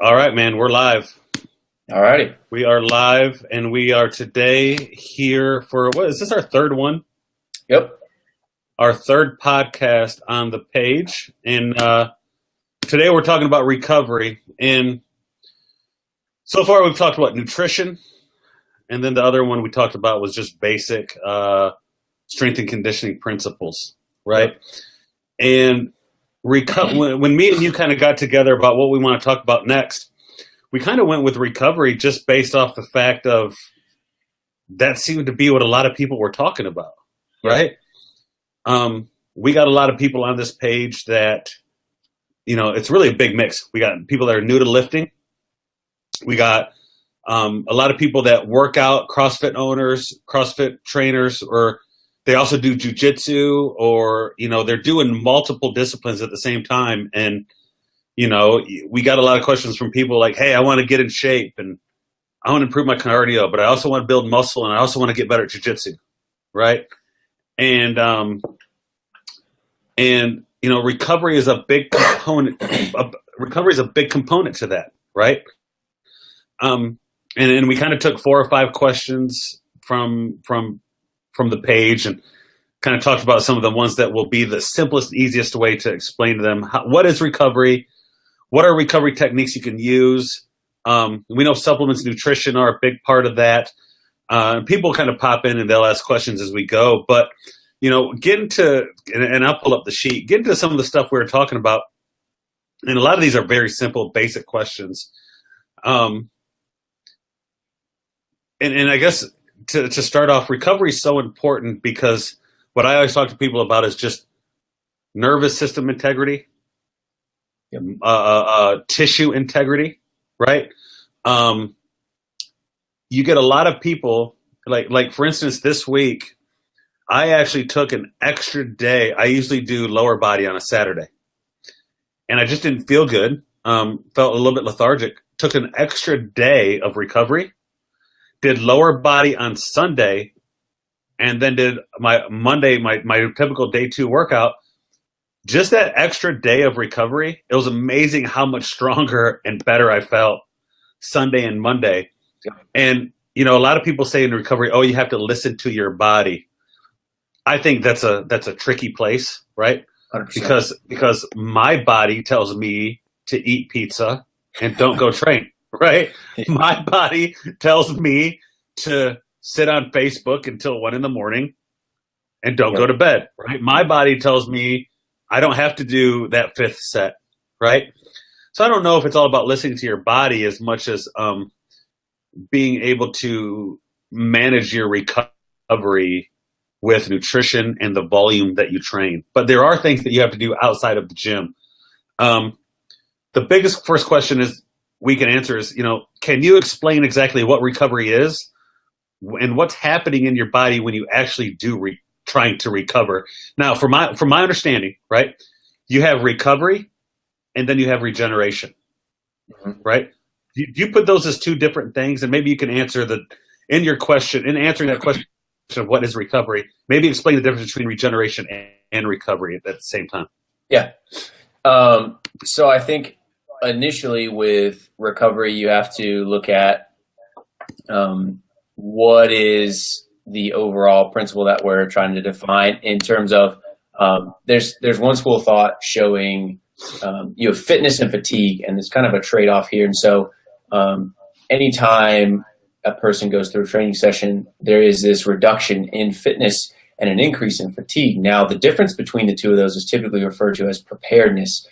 All right, man, we're live. All righty. We are live, and we are today here for, what is this, our third one? Yep. Our third podcast on the page. And today we're talking about recovery. And so far we've talked about nutrition. And then the other one we talked about was just basic strength and conditioning principles, right? And when me and you kind of got together about what we want to talk about next, we kind of went with recovery just based off the fact of that seemed to be what a lot of people were talking about, right? We got a lot of people on this page that, you know, it's really a big mix. We got people that are new to lifting. We got a lot of people that work out, CrossFit owners, CrossFit trainers, or they also do jujitsu, or, you know, they're doing multiple disciplines at the same time. And, you know, we got a lot of questions from people like, hey, I want to get in shape and I want to improve my cardio, but I also want to build muscle and I also want to get better at jujitsu, right? And you know, recovery is a big component. Recovery is a big component to that, right? And we kind of took 4 or 5 questions from the page and kind of talked about some of the ones that will be the simplest, easiest way to explain to them what is recovery, what are recovery techniques you can use. We know supplements, nutrition are a big part of that. People kind of pop in and they'll ask questions as we go, but you know, get into, and I'll pull up the sheet, get into some of the stuff we were talking about. And a lot of these are very simple, basic questions. And I guess to start off, recovery is so important because what I always talk to people about is just nervous system integrity, tissue integrity, right? You get a lot of people, like for instance, this week, I actually took an extra day. I usually do lower body on a Saturday, and I just didn't feel good. Felt a little bit lethargic. Took an extra day of recovery. Did lower body on Sunday, and then did my Monday, my typical day 2 workout. Just that extra day of recovery, it was amazing how much stronger and better I felt Sunday and Monday. Yeah. And, you know, a lot of people say in recovery, oh, you have to listen to your body. I think that's a tricky place, right? 100%. Because my body tells me to eat pizza and don't go train. Right? My body tells me to sit on Facebook until 1 a.m. and don't go to bed. Right? My body tells me I don't have to do that 5th set. Right? So I don't know if it's all about listening to your body as much as being able to manage your recovery with nutrition and the volume that you train. But there are things that you have to do outside of the gym. The biggest first question is, we can answer is, you know, can you explain exactly what recovery is and what's happening in your body when you actually do trying to recover? Now, from my understanding, right, you have recovery and then you have regeneration, right? Do you put those as 2 different things? And maybe you can answer in answering that question of what is recovery, maybe explain the difference between regeneration and recovery at the same time. Yeah. So I think initially with recovery, you have to look at what is the overall principle that we're trying to define in terms of there's one school of thought showing you have fitness and fatigue, and there's kind of a trade-off here. And so anytime a person goes through a training session, there is this reduction in fitness and an increase in fatigue. Now, the difference between the 2 of those is typically referred to as preparedness,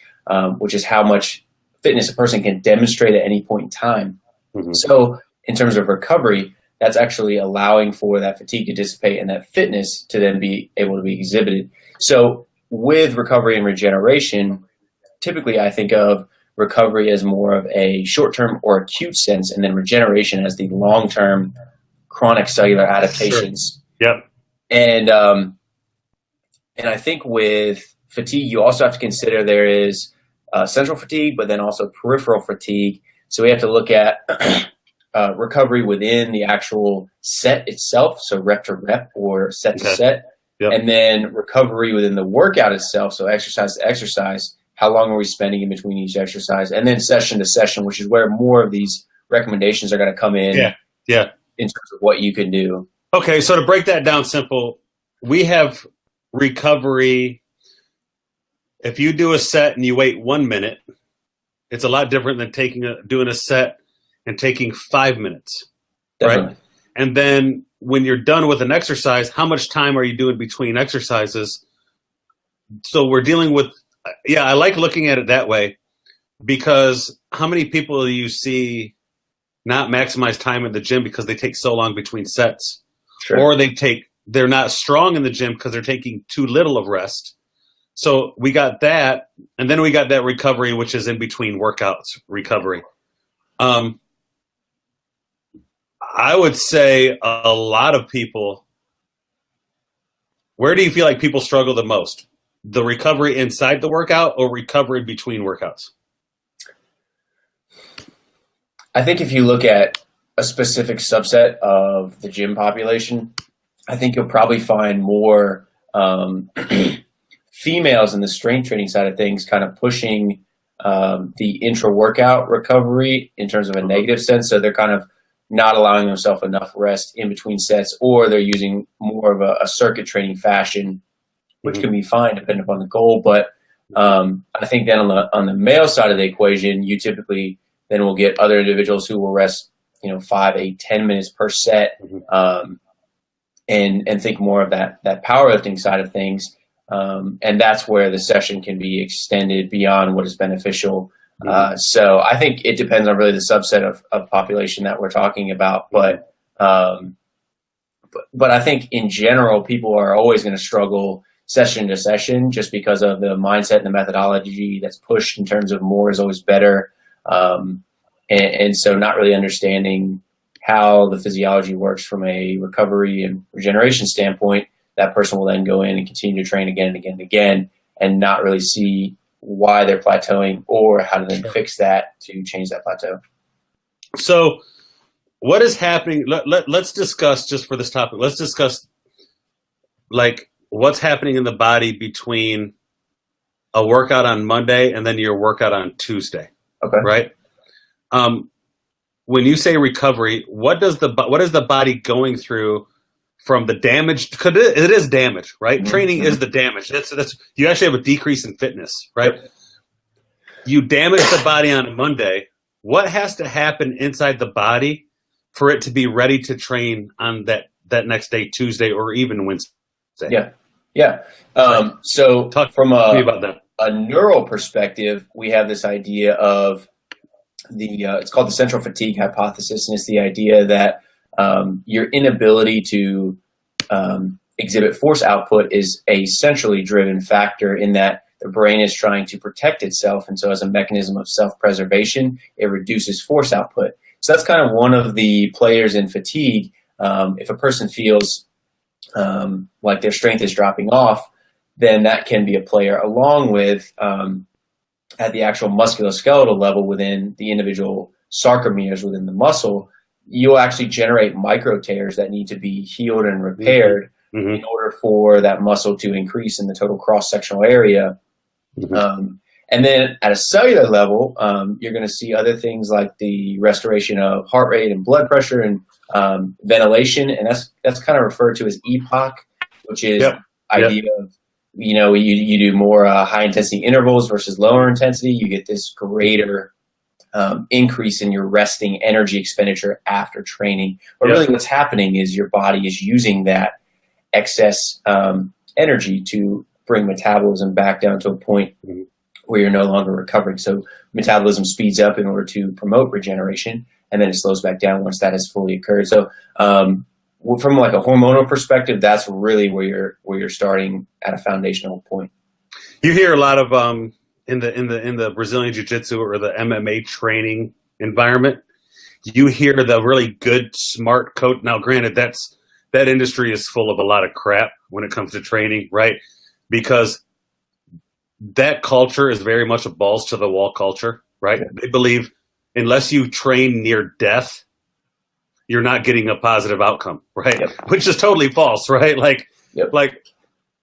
which is how much fitness a person can demonstrate at any point in time. So in terms of recovery, that's actually allowing for that fatigue to dissipate and that fitness to then be able to be exhibited. So with recovery and regeneration, typically I think of recovery as more of a short-term or acute sense, and then regeneration as the long-term chronic cellular adaptations. Sure. Yep. And I think with fatigue, you also have to consider there is central fatigue, but then also peripheral fatigue. So we have to look at recovery within the actual set itself, so rep to rep or set to set, and then recovery within the workout itself, so exercise to exercise. how long are we spending in between each exercise, and then session to session, which is where more of these recommendations are going to come in. Yeah. In terms of what you can do. Okay, so to break that down simple, we have recovery. If you do a set and you wait 1 minute, it's a lot different than doing a set and taking 5 minutes. Definitely. Right? And then when you're done with an exercise, how much time are you doing between exercises? So we're dealing with, I like looking at it that way, because how many people do you see not maximize time in the gym because they take so long between sets? Sure. Or they're not strong in the gym because they're taking too little of rest. So we got that, and then we got that recovery, which is in between workouts recovery. I would say a lot of people, where do you feel like people struggle the most? The recovery inside the workout or recovery between workouts? I think if you look at a specific subset of the gym population, I think you'll probably find more females in the strength training side of things kind of pushing the intra-workout recovery in terms of a negative sense. So they're kind of not allowing themselves enough rest in between sets, or they're using more of a circuit training fashion, which can be fine depending upon the goal. But I think then on the male side of the equation, you typically then will get other individuals who will rest, 5, 8, 10 minutes per set, and think more of that powerlifting side of things. And that's where the session can be extended beyond what is beneficial. So I think it depends on really the subset of population that we're talking about. But I think in general, people are always going to struggle session to session just because of the mindset and the methodology that's pushed in terms of more is always better. And so not really understanding how the physiology works from a recovery and regeneration standpoint, that person will then go in and continue to train again and again and again and not really see why they're plateauing or how to then fix that to change that plateau. So what is happening? Let's discuss, just for this topic, let's discuss like what's happening in the body between a workout on Monday and then your workout on Tuesday. Okay. Right? When you say recovery, what is the body going through from the damage? Because it is damage, right? Mm-hmm. Training is the damage. That's you actually have a decrease in fitness, right? Yep. You damage the body on a Monday. What has to happen inside the body for it to be ready to train on that next day, Tuesday, or even Wednesday? Yeah. So talk from about that. A neural perspective, we have this idea of it's called the central fatigue hypothesis, and it's the idea that your inability to exhibit force output is a centrally driven factor in that the brain is trying to protect itself, and so as a mechanism of self-preservation, it reduces force output. So that's kind of one of the players in fatigue. If a person feels like their strength is dropping off, then that can be a player, along with at the actual musculoskeletal level within the individual sarcomeres within the muscle, you'll actually generate micro tears that need to be healed and repaired in order for that muscle to increase in the total cross-sectional area. And then at a cellular level, you're going to see other things like the restoration of heart rate and blood pressure and ventilation, and that's kind of referred to as EPOC, which is idea of you do more high intensity intervals versus lower intensity. You get this greater increase in your resting energy expenditure after training. But really what's happening is your body is using that excess energy to bring metabolism back down to a point where you're no longer recovering. So metabolism speeds up in order to promote regeneration, and then it slows back down once that has fully occurred. So from like a hormonal perspective, that's really where you're starting at a foundational point. You hear a lot of in the Brazilian Jiu-Jitsu or the MMA training environment, you hear the really good, smart coach. Now, granted, that industry is full of a lot of crap when it comes to training, right? Because that culture is very much a balls to the wall culture, right? They believe unless you train near death, you're not getting a positive outcome, right? Which is totally false, right? Like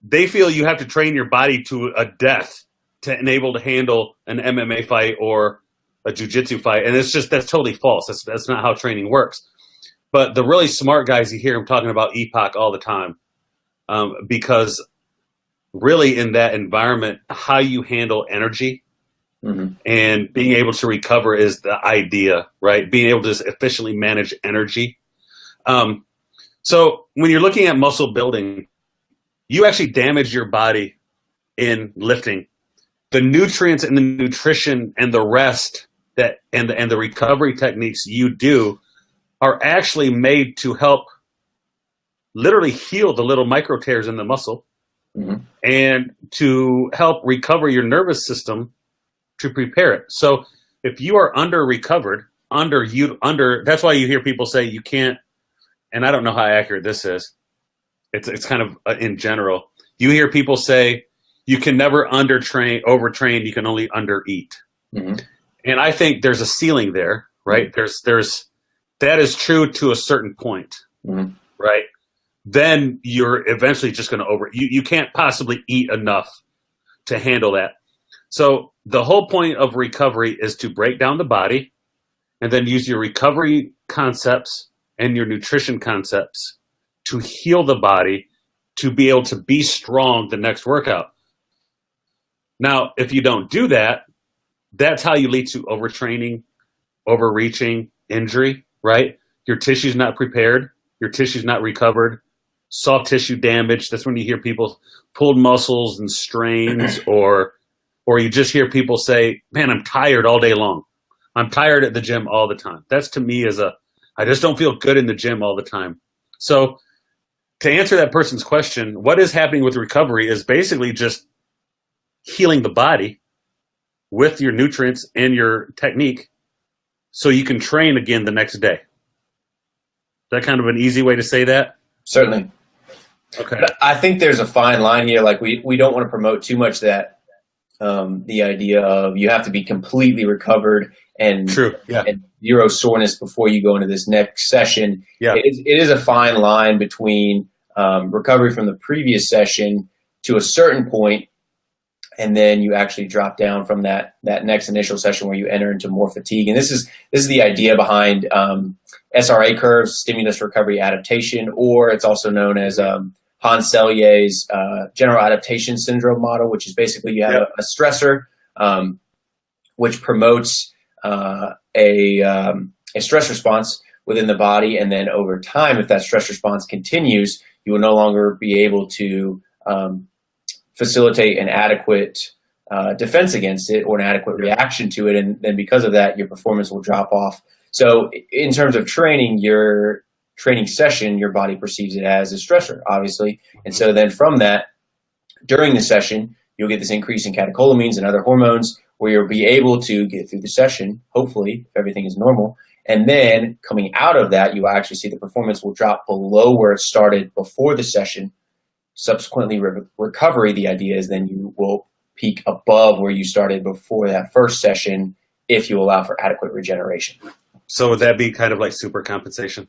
they feel you have to train your body to a death to enable to handle an MMA fight or a jiu-jitsu fight. And that's totally false. That's not how training works. But the really smart guys, you hear them talking about EPOC all the time, because really in that environment, how you handle energy and being able to recover is the idea, right? Being able to just efficiently manage energy. So when you're looking at muscle building, you actually damage your body in lifting. The nutrients and the nutrition and the rest and the recovery techniques you do are actually made to help literally heal the little micro tears in the muscle and to help recover your nervous system to prepare it. So if you are under recovered, that's why you hear people say you can't, and I don't know how accurate this is. It's kind of in general. You hear people say you can never overtrain, you can only undereat. And I think there's a ceiling there, right? That is true to a certain point, right? Then you're eventually just going to you can't possibly eat enough to handle that. So the whole point of recovery is to break down the body and then use your recovery concepts and your nutrition concepts to heal the body to be able to be strong the next workout. Now, if you don't do that, that's how you lead to overtraining, overreaching, injury, right? Your tissue's not prepared. Your tissue's not recovered. Soft tissue damage. That's when you hear people pulled muscles and strains, or you just hear people say, man, I'm tired all day long. I'm tired at the gym all the time. That's to me I just don't feel good in the gym all the time. So to answer that person's question, what is happening with recovery is basically just healing the body with your nutrients and your technique so you can train again the next day. Is that kind of an easy way to say that? Certainly. Okay. But I think there's a fine line here. Like we don't want to promote too much that the idea of you have to be completely recovered and, True. Yeah. and zero soreness before you go into this next session. Yeah. It is a fine line between recovery from the previous session to a certain point, and then you actually drop down from that next initial session where you enter into more fatigue. And this is the idea behind SRA curves, stimulus recovery adaptation, or it's also known as Hans Selye's general adaptation syndrome model, which is basically you have a stressor which promotes a stress response within the body, and then over time, if that stress response continues, you will no longer be able to facilitate an adequate defense against it or an adequate reaction to it, and then because of that, your performance will drop off. So in terms of training, your training session, your body perceives it as a stressor, obviously. And so then from that, during the session, you'll get this increase in catecholamines and other hormones where you'll be able to get through the session, hopefully, if everything is normal. And then coming out of that, you will actually see the performance will drop below where it started before the session. Subsequently, recovery, the idea is then you will peak above where you started before that first session if you allow for adequate regeneration. So would that be kind of like super compensation?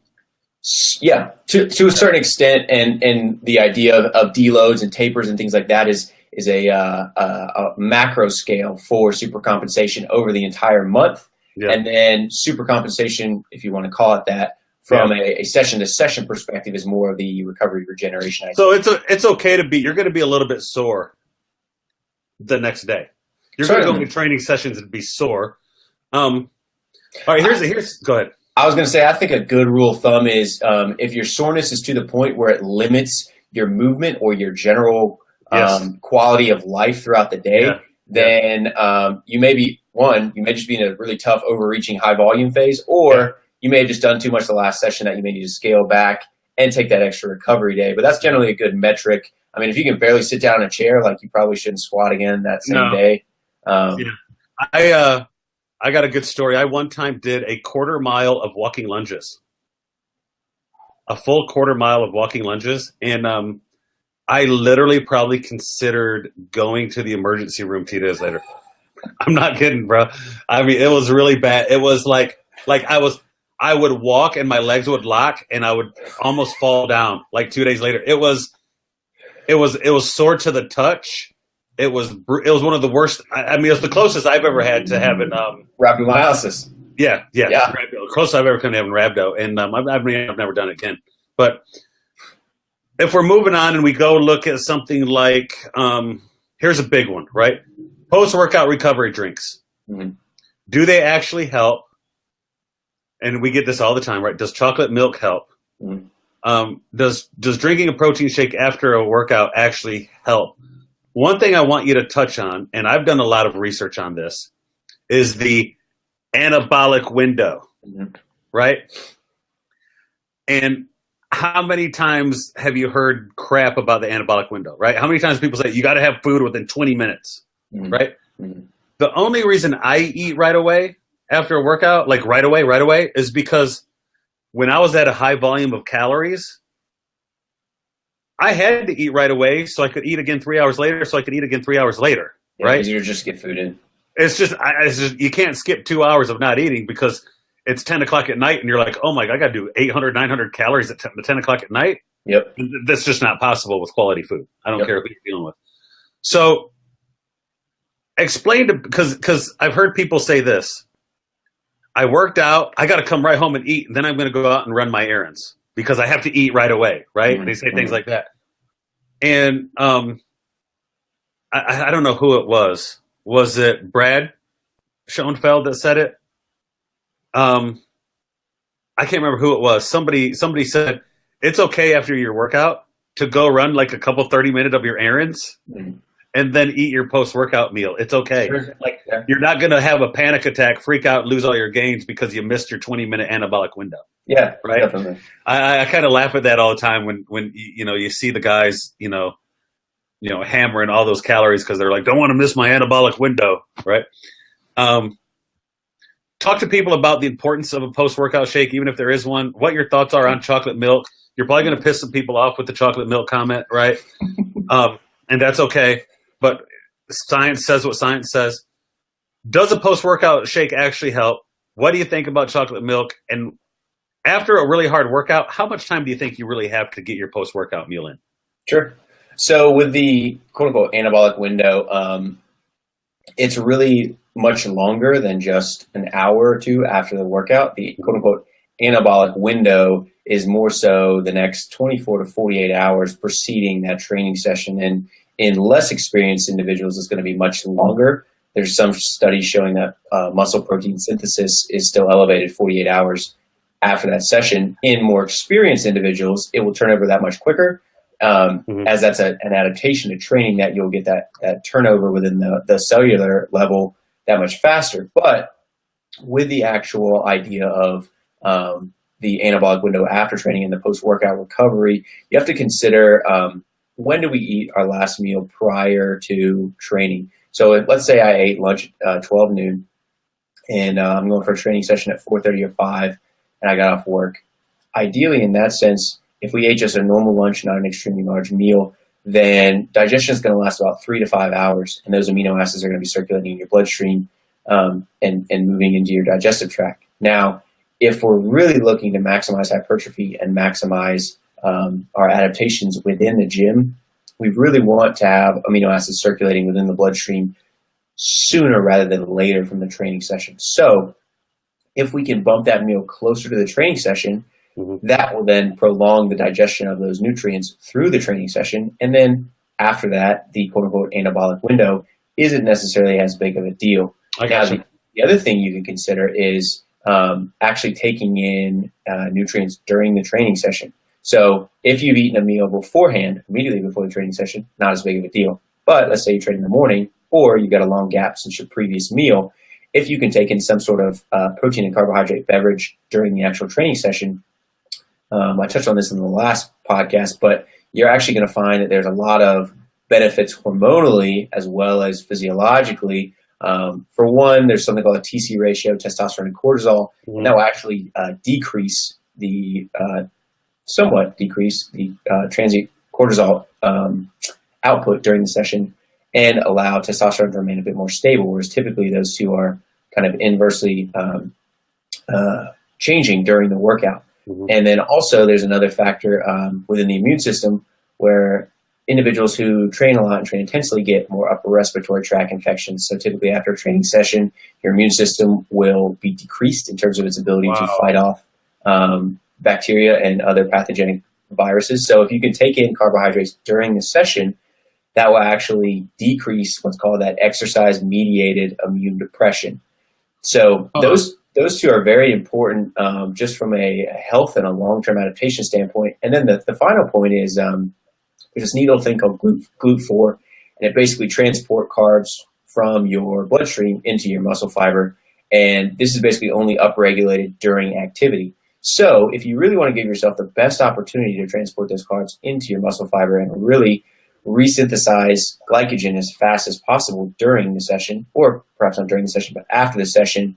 Yeah, to a certain extent, and the idea of deloads and tapers and things like that is a macro scale for super compensation over the entire month, and then super compensation, if you want to call it that, from a session to session perspective, is more of the recovery regeneration idea. So it's okay to you're going to be a little bit sore the next day. You're going to go into training sessions and be sore. All right, here's go ahead. I was going to say, I think a good rule of thumb is if your soreness is to the point where it limits your movement or your general quality of life throughout the day, then you may just be in a really tough, overreaching, high volume phase, or you may have just done too much the last session that you may need to scale back and take that extra recovery day. But that's generally a good metric. I mean, if you can barely sit down in a chair, like you probably shouldn't squat again that same day. I got a good story. I one time did a quarter mile of walking lunges, a full quarter mile of walking lunges. And I literally probably considered going to the emergency room 2 days later. I'm not kidding, bro. I mean, it was really bad. It was like I would walk and my legs would lock and I would almost fall down like 2 days later. It was sore to the touch. It was one of the worst. I mean, it was the closest I've ever had to having rhabdomyolysis. Yeah. Closest I've ever come to having rhabdo, and I've never done it again. But if we're moving on and we go look at something like, here's a big one, right? Post-workout recovery drinks. Mm-hmm. Do they actually help? And we get this all the time, right? Does chocolate milk help? Mm-hmm. Does drinking a protein shake after a workout actually help? One thing I want you to touch on, and I've done a lot of research on this, is the anabolic window, mm-hmm. right? And how many times have you heard crap about the anabolic window, right? How many times people say you got to have food within 20 minutes, mm-hmm. right? Mm-hmm. The only reason I eat right away after a workout, like right away, is because when I was at a high volume of calories, I had to eat right away so I could eat again 3 hours later, so I could eat again 3 hours later, right? Because you just get food in. It's just you can't skip 2 hours of not eating because it's 10 o'clock at night and you're like, oh my God, I got to do 800, 900 calories at 10 o'clock at night. Yep. That's just not possible with quality food. I don't care who you're dealing with. So explain because I've heard people say this. I worked out, I got to come right home and eat, and then I'm going to go out and run my errands because I have to eat right away, right? Mm-hmm. They say things like that. And I don't know who it was. Was it Brad Schoenfeld that said it? I can't remember who it was. Somebody said it's okay after your workout to go run like a couple 30-minute of your errands and then eat your post-workout meal. It's okay. Sure. Like you're not going to have a panic attack, freak out, lose all your gains because you missed your 20-minute anabolic window. Yeah, right. Definitely. I kind of laugh at that all the time when you see the guys hammering all those calories because they're like, don't want to miss my anabolic window, right? Talk to people about the importance of a post-workout shake, even if there is one. What your thoughts are on chocolate milk. You're probably going to piss some people off with the chocolate milk comment, right? And that's okay. But science says what science says. Does a post-workout shake actually help? What do you think about chocolate milk? And after a really hard workout, how much time do you think you really have to get your post-workout meal in? Sure. So with the quote-unquote anabolic window, it's really much longer than just an hour or two after the workout. The quote-unquote anabolic window is more so the next 24 to 48 hours preceding that training session. And in less experienced individuals, it's going to be much longer. There's some studies showing that muscle protein synthesis is still elevated 48 hours after that session. In more experienced individuals, it will turn over that much quicker. As that's an adaptation to training, that you'll get that turnover within the cellular level that much faster. But with the actual idea of the anabolic window after training and the post-workout recovery, you have to consider when do we eat our last meal prior to training. So let's say I ate lunch 12 noon and I'm going for a training session at 4:30 or 5 and I got off work. Ideally, in that sense, if we ate just a normal lunch, not an extremely large meal, then digestion is going to last about 3 to 5 hours, and those amino acids are going to be circulating in your bloodstream and moving into your digestive tract. Now, if we're really looking to maximize hypertrophy and maximize our adaptations within the gym, we really want to have amino acids circulating within the bloodstream sooner rather than later from the training session. So if we can bump that meal closer to the training session, that will then prolong the digestion of those nutrients through the training session. And then after that, the quote-unquote anabolic window isn't necessarily as big of a deal. Now, the other thing you can consider is actually taking in nutrients during the training session. So if you've eaten a meal beforehand, immediately before the training session, not as big of a deal. But let's say you train in the morning or you've got a long gap since your previous meal, if you can take in some sort of protein and carbohydrate beverage during the actual training session, I touched on this in the last podcast, but you're actually going to find that there's a lot of benefits hormonally as well as physiologically. For one, there's something called a TC ratio, testosterone and cortisol, and that will actually somewhat decrease the transient cortisol output during the session and allow testosterone to remain a bit more stable, whereas typically those two are kind of inversely changing during the workout. And then also there's another factor within the immune system where individuals who train a lot and train intensely get more upper respiratory tract infections. So typically after a training session, your immune system will be decreased in terms of its ability to fight off bacteria and other pathogenic viruses. So if you can take in carbohydrates during the session, that will actually decrease what's called that exercise-mediated immune depression. So those two are very important just from a health and a long-term adaptation standpoint. And then the final point is there's this neat little thing called GLUT4, and it basically transports carbs from your bloodstream into your muscle fiber. And this is basically only upregulated during activity. So if you really want to give yourself the best opportunity to transport those carbs into your muscle fiber and really resynthesize glycogen as fast as possible during the session, or perhaps not during the session, but after the session,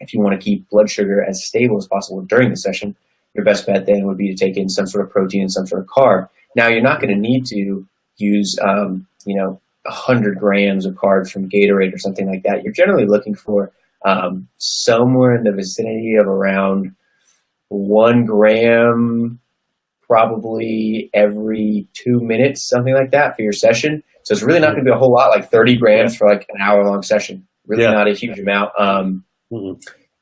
if you want to keep blood sugar as stable as possible during the session, your best bet then would be to take in some sort of protein and some sort of carb. Now, you're not going to need to use, 100 grams of carbs from Gatorade or something like that. You're generally looking for somewhere in the vicinity of around 1 gram, probably every 2 minutes, something like that for your session. So it's really not going to be a whole lot, like 30 grams for like an hour-long session. Really not a huge amount.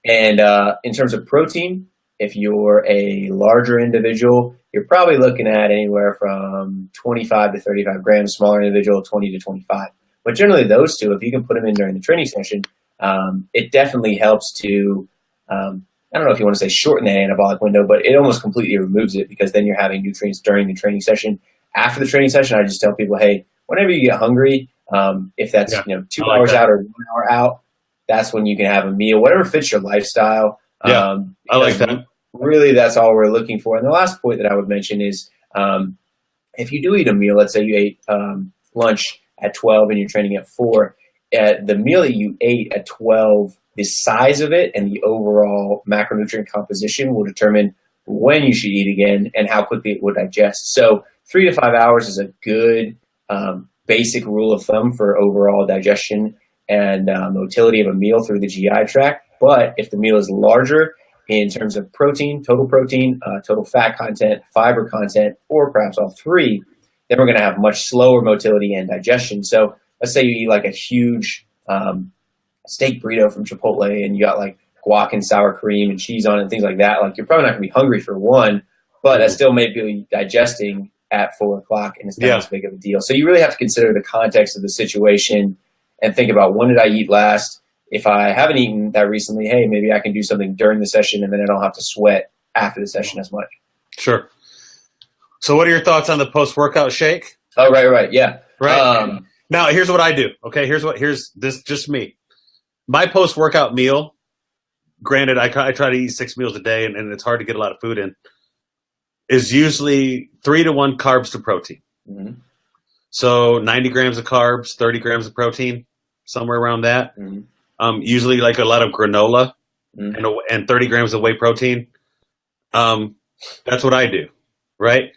And in terms of protein, if you're a larger individual, you're probably looking at anywhere from 25 to 35 grams, smaller individual, 20 to 25. But generally those two, if you can put them in during the training session, it definitely helps to, I don't know if you want to say shorten the anabolic window, but it almost completely removes it because then you're having nutrients during the training session. After the training session, I just tell people, hey, whenever you get hungry, if that's 2 hours out or 1 hour out, that's when you can have a meal, whatever fits your lifestyle. I like that. Really, that's all we're looking for. And the last point that I would mention is if you do eat a meal, let's say you ate lunch at 12 and you're training at 4, the meal that you ate at 12, the size of it and the overall macronutrient composition will determine when you should eat again and how quickly it will digest. So 3 to 5 hours is a good basic rule of thumb for overall digestion and motility of a meal through the GI tract. But if the meal is larger in terms of protein, total fat content, fiber content, or perhaps all three, then we're going to have much slower motility and digestion. So let's say you eat like a huge steak burrito from Chipotle and you got like guac and sour cream and cheese on it and things like that. Like you're probably not going to be hungry for one, but that still may be digesting at 4 o'clock and it's not as big of a deal. So you really have to consider the context of the situation and think about when did I eat last? If I haven't eaten that recently, hey, maybe I can do something during the session and then I don't have to sweat after the session as much. Sure. So what are your thoughts on the post-workout shake? Oh, right. Yeah. Right. Now, here's what I do. Okay. Here's this, just me. My post-workout meal, granted, I try to eat 6 meals a day and it's hard to get a lot of food in, is usually 3 to 1 carbs to protein. Mm-hmm. So 90 grams of carbs, 30 grams of protein, somewhere around that. Mm-hmm. Usually like a lot of granola and 30 grams of whey protein. That's what I do, right?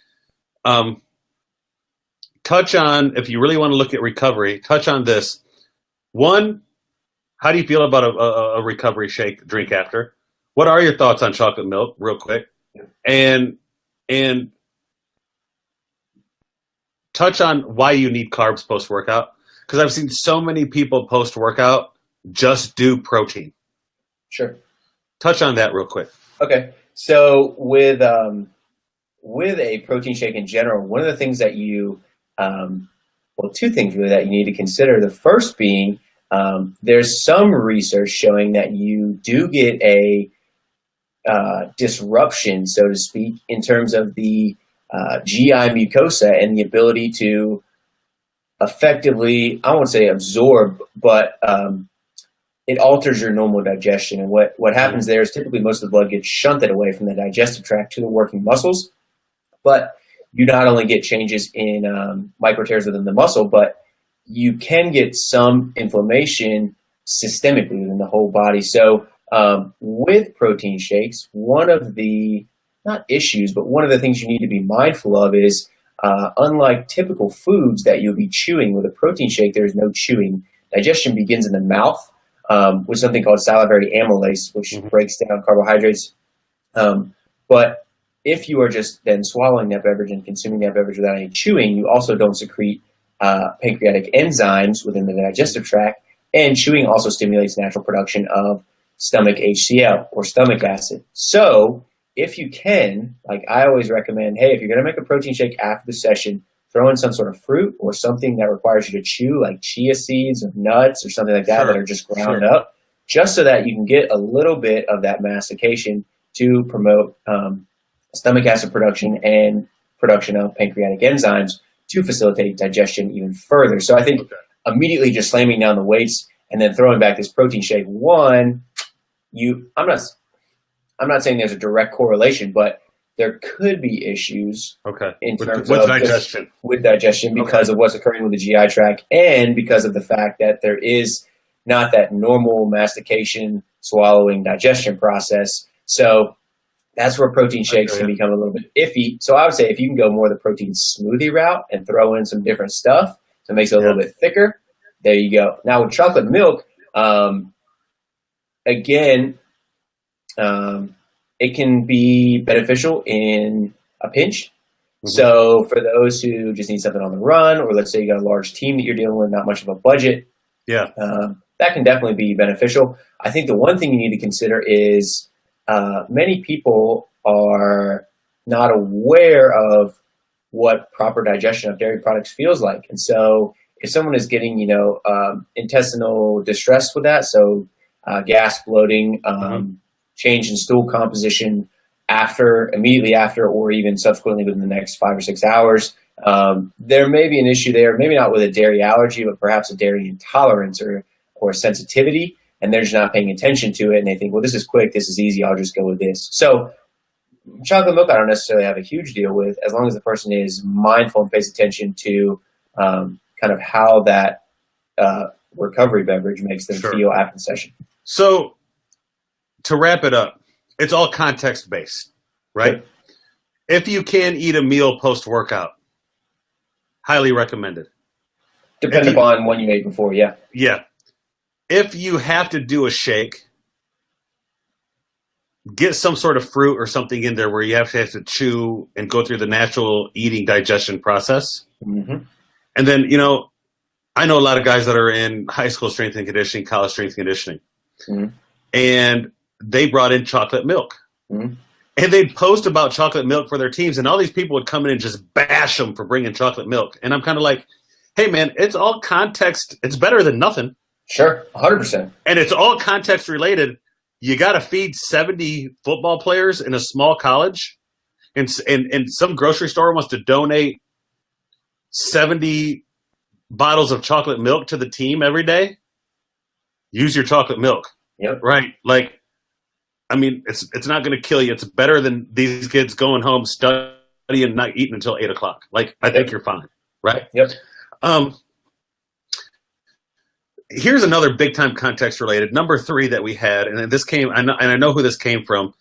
Touch on, if you really want to look at recovery, touch on this. One, how do you feel about a recovery shake drink after? What are your thoughts on chocolate milk, real quick? And touch on why you need carbs post-workout. Because I've seen so many people post-workout just do protein. Sure. Touch on that real quick. Okay. So with a protein shake in general, one of the things that you, two things really that you need to consider. The first being, there's some research showing that you do get a disruption, so to speak, in terms of the GI mucosa and the ability to effectively, I won't say absorb, but it alters your normal digestion. And what happens there is typically most of the blood gets shunted away from the digestive tract to the working muscles. But you not only get changes in micro tears within the muscle, but you can get some inflammation systemically within the whole body. So with protein shakes, one of the, not issues, but one of the things you need to be mindful of is unlike typical foods that you'll be chewing, with a protein shake, there is no chewing. Digestion begins in the mouth with something called salivary amylase, which breaks down carbohydrates. But if you are just then swallowing that beverage and consuming that beverage without any chewing, you also don't secrete pancreatic enzymes within the digestive tract, and chewing also stimulates natural production of stomach HCl or stomach acid. So if you can, like I always recommend, hey, if you're going to make a protein shake after the session, throw in some sort of fruit or something that requires you to chew, like chia seeds or nuts or something like that that are just ground up, just so that you can get a little bit of that mastication to promote stomach acid production and production of pancreatic enzymes to facilitate digestion even further. So I think immediately just slamming down the weights and then throwing back this protein shake, I'm not saying there's a direct correlation, but there could be issues in terms of digestion. With digestion because of what's occurring with the GI tract and because of the fact that there is not that normal mastication, swallowing, digestion process. So that's where protein shakes can become a little bit iffy. So I would say if you can go more the protein smoothie route and throw in some different stuff, so it makes it a little bit thicker, there you go. Now with chocolate milk, it can be beneficial in a pinch. So for those who just need something on the run, or let's say you got a large team that you're dealing with, not much of a budget, that can definitely be beneficial. I think the one thing you need to consider is many people are not aware of what proper digestion of dairy products feels like. And so if someone is getting, intestinal distress with that, so gas, bloating, change in stool composition immediately after, or even subsequently within the next 5 or 6 hours, there may be an issue there, maybe not with a dairy allergy, but perhaps a dairy intolerance or sensitivity, and they're just not paying attention to it, and they think, well, this is quick, this is easy, I'll just go with this. So chocolate milk I don't necessarily have a huge deal with, as long as the person is mindful and pays attention to kind of how that recovery beverage makes them feel after the session. So to wrap it up, it's all context-based, right? If you can eat a meal post-workout, highly recommended. Depending upon when you ate before, yeah. If you have to do a shake, get some sort of fruit or something in there where you have to chew and go through the natural eating digestion process. And then, I know a lot of guys that are in high school strength and conditioning, college strength and conditioning, and they brought in chocolate milk. And they'd post about chocolate milk for their teams, and all these people would come in and just bash them for bringing chocolate milk. And I'm kind of like, hey, man, it's all context. It's better than nothing. Sure, 100%. And it's all context related. You got to feed 70 football players in a small college, and some grocery store wants to donate 70 bottles of chocolate milk to the team every day. Use your chocolate milk. Right? Like, I mean, it's not going to kill you. It's better than these kids going home, studying, and not eating until 8 o'clock. Like, I think you're fine. Right? Here's another big time context related number 3 that we had, and this came, and I know who this came from.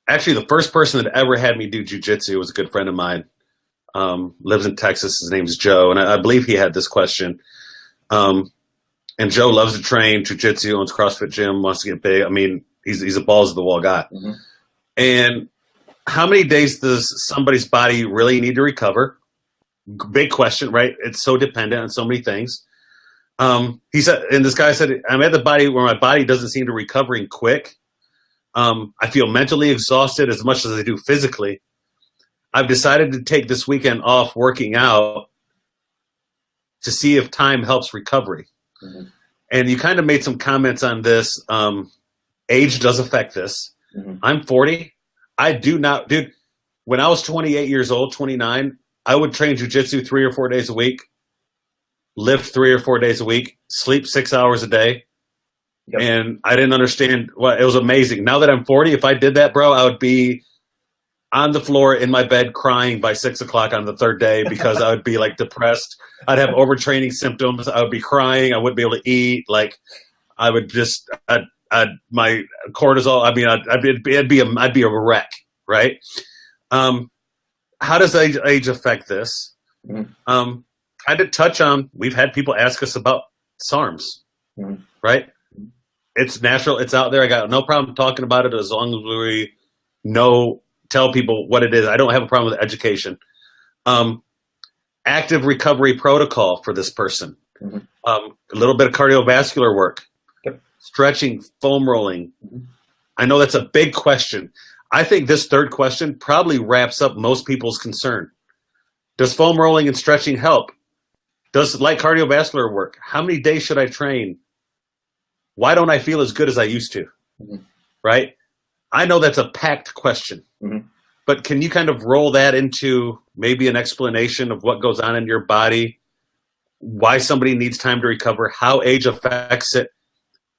Actually, the first person that ever had me do jujitsu was a good friend of mine. Lives in Texas. His name's Joe, and I believe he had this question. And Joe loves to train jujitsu, owns CrossFit gym, wants to get big. I mean, he's a balls of the wall guy. And how many days does somebody's body really need to recover? Big question, right? It's so dependent on so many things. He said, and this guy said, I'm at the body where my body doesn't seem to recovering quick. I feel mentally exhausted as much as I do physically. I've decided to take this weekend off working out to see if time helps recovery. And you kind of made some comments on this. Age does affect this. I'm 40. I do not, dude, when I was 28 years old, 29, I would train jujitsu 3 or 4 days a week, lift 3 or 4 days a week, sleep 6 hours a day. And I didn't understand it was amazing. Now that I'm 40, if I did that, bro, I would be on the floor in my bed crying by 6 o'clock on the 3rd day because I would be like depressed. I'd have overtraining symptoms. I would be crying. I wouldn't be able to eat. Like I would just, my cortisol. I mean, I'd be a wreck. Right. How does age affect this? I did touch on, we've had people ask us about SARMs, right? It's natural. It's out there. I got no problem talking about it as long as we tell people what it is. I don't have a problem with education. Active recovery protocol for this person. Mm-hmm. A little bit of cardiovascular work, Yep. stretching, foam rolling. Mm-hmm. I know that's a big question. I think this third question probably wraps up most people's concern. Does foam rolling and stretching help? Does light cardiovascular work? How many days should I train? Why don't I feel as good as I used to? Mm-hmm. Right? I know that's a packed question, Mm-hmm. but can you kind of roll that into maybe an explanation of what goes on in your body, why somebody needs time to recover, how age affects it,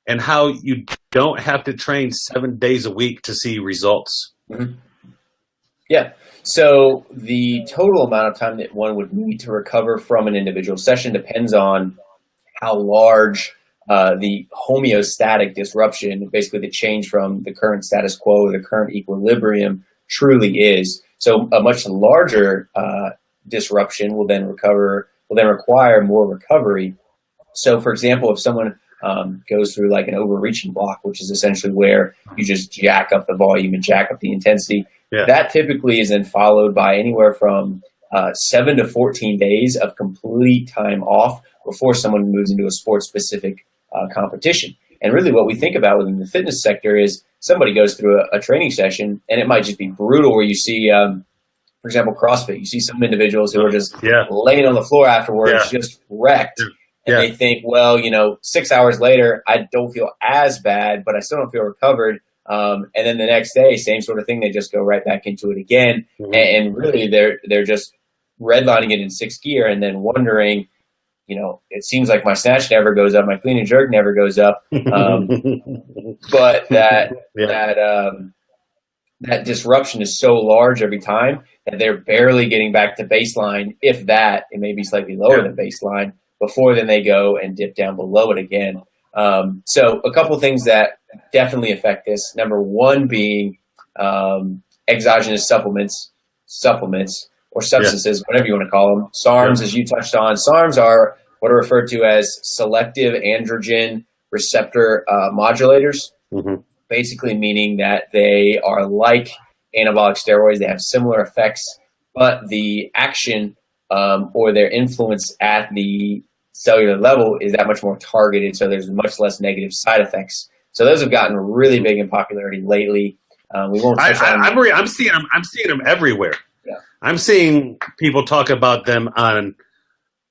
and how you don't have to train 7 days a week to see results? Mm-hmm. Yeah. So the total amount of time that one would need to recover from an individual session depends on how large the homeostatic disruption, basically the change from the current status quo to the current equilibrium, truly is. So a much larger disruption will then require more recovery. So, for example, if someone goes through like an overreaching block, which is essentially where you just jack up the volume and jack up the intensity, that typically is then followed by anywhere from 7 to 14 days of complete time off before someone moves into a sports-specific competition. And really what we think about within the fitness sector is somebody goes through a training session, and it might just be brutal where you see, for example, CrossFit. You see some individuals who are just laying on the floor afterwards, just wrecked. And they think, well, 6 hours later, I don't feel as bad, but I still don't feel recovered. And then the next day, same sort of thing. They just go right back into it again. Mm-hmm. And really, they're just redlining it in sixth gear and then wondering, it seems like my snatch never goes up, my clean and jerk never goes up. But that disruption is so large every time that they're barely getting back to baseline. If that, it may be slightly lower than baseline before then they go and dip down below it again. So a couple things that definitely affect this. Number one being exogenous supplements or substances, whatever you want to call them. SARMs, as you touched on. SARMs are what are referred to as selective androgen receptor modulators, basically meaning that they are like anabolic steroids. They have similar effects, but the action or their influence at the cellular level is that much more targeted, so there's much less negative side effects. So those have gotten really big in popularity lately. We won't. I'm seeing them everywhere. Yeah. I'm seeing people talk about them on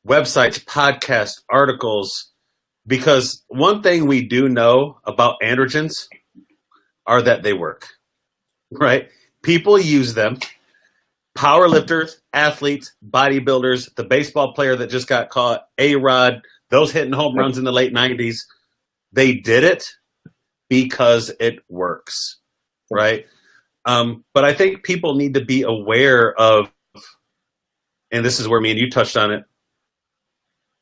websites, podcasts, articles, because one thing we do know about androgens are that they work, right? People use them. Powerlifters, athletes, bodybuilders, the baseball player that just got caught, A-Rod, those hitting home runs in the late 90s, they did it because it works, right? But I think people need to be aware of, and this is where me and you touched on it,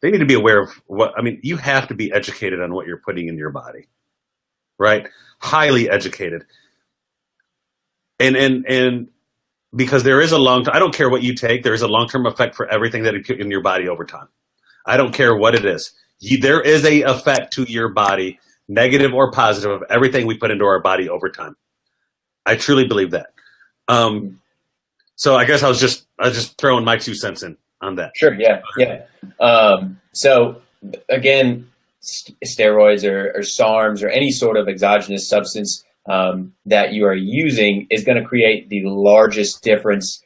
they need to be aware of you have to be educated on what you're putting in your body, right? Highly educated. And because there is a I don't care what you take, there is a long-term effect for everything that you put in your body over time. I don't care what it is. There is a effect to your body, negative or positive, of everything we put into our body over time. I truly believe that. So I guess I was just throwing my 2 cents in on that. Sure. Yeah. So again, steroids or SARMs or any sort of exogenous substance that you are using is going to create the largest difference.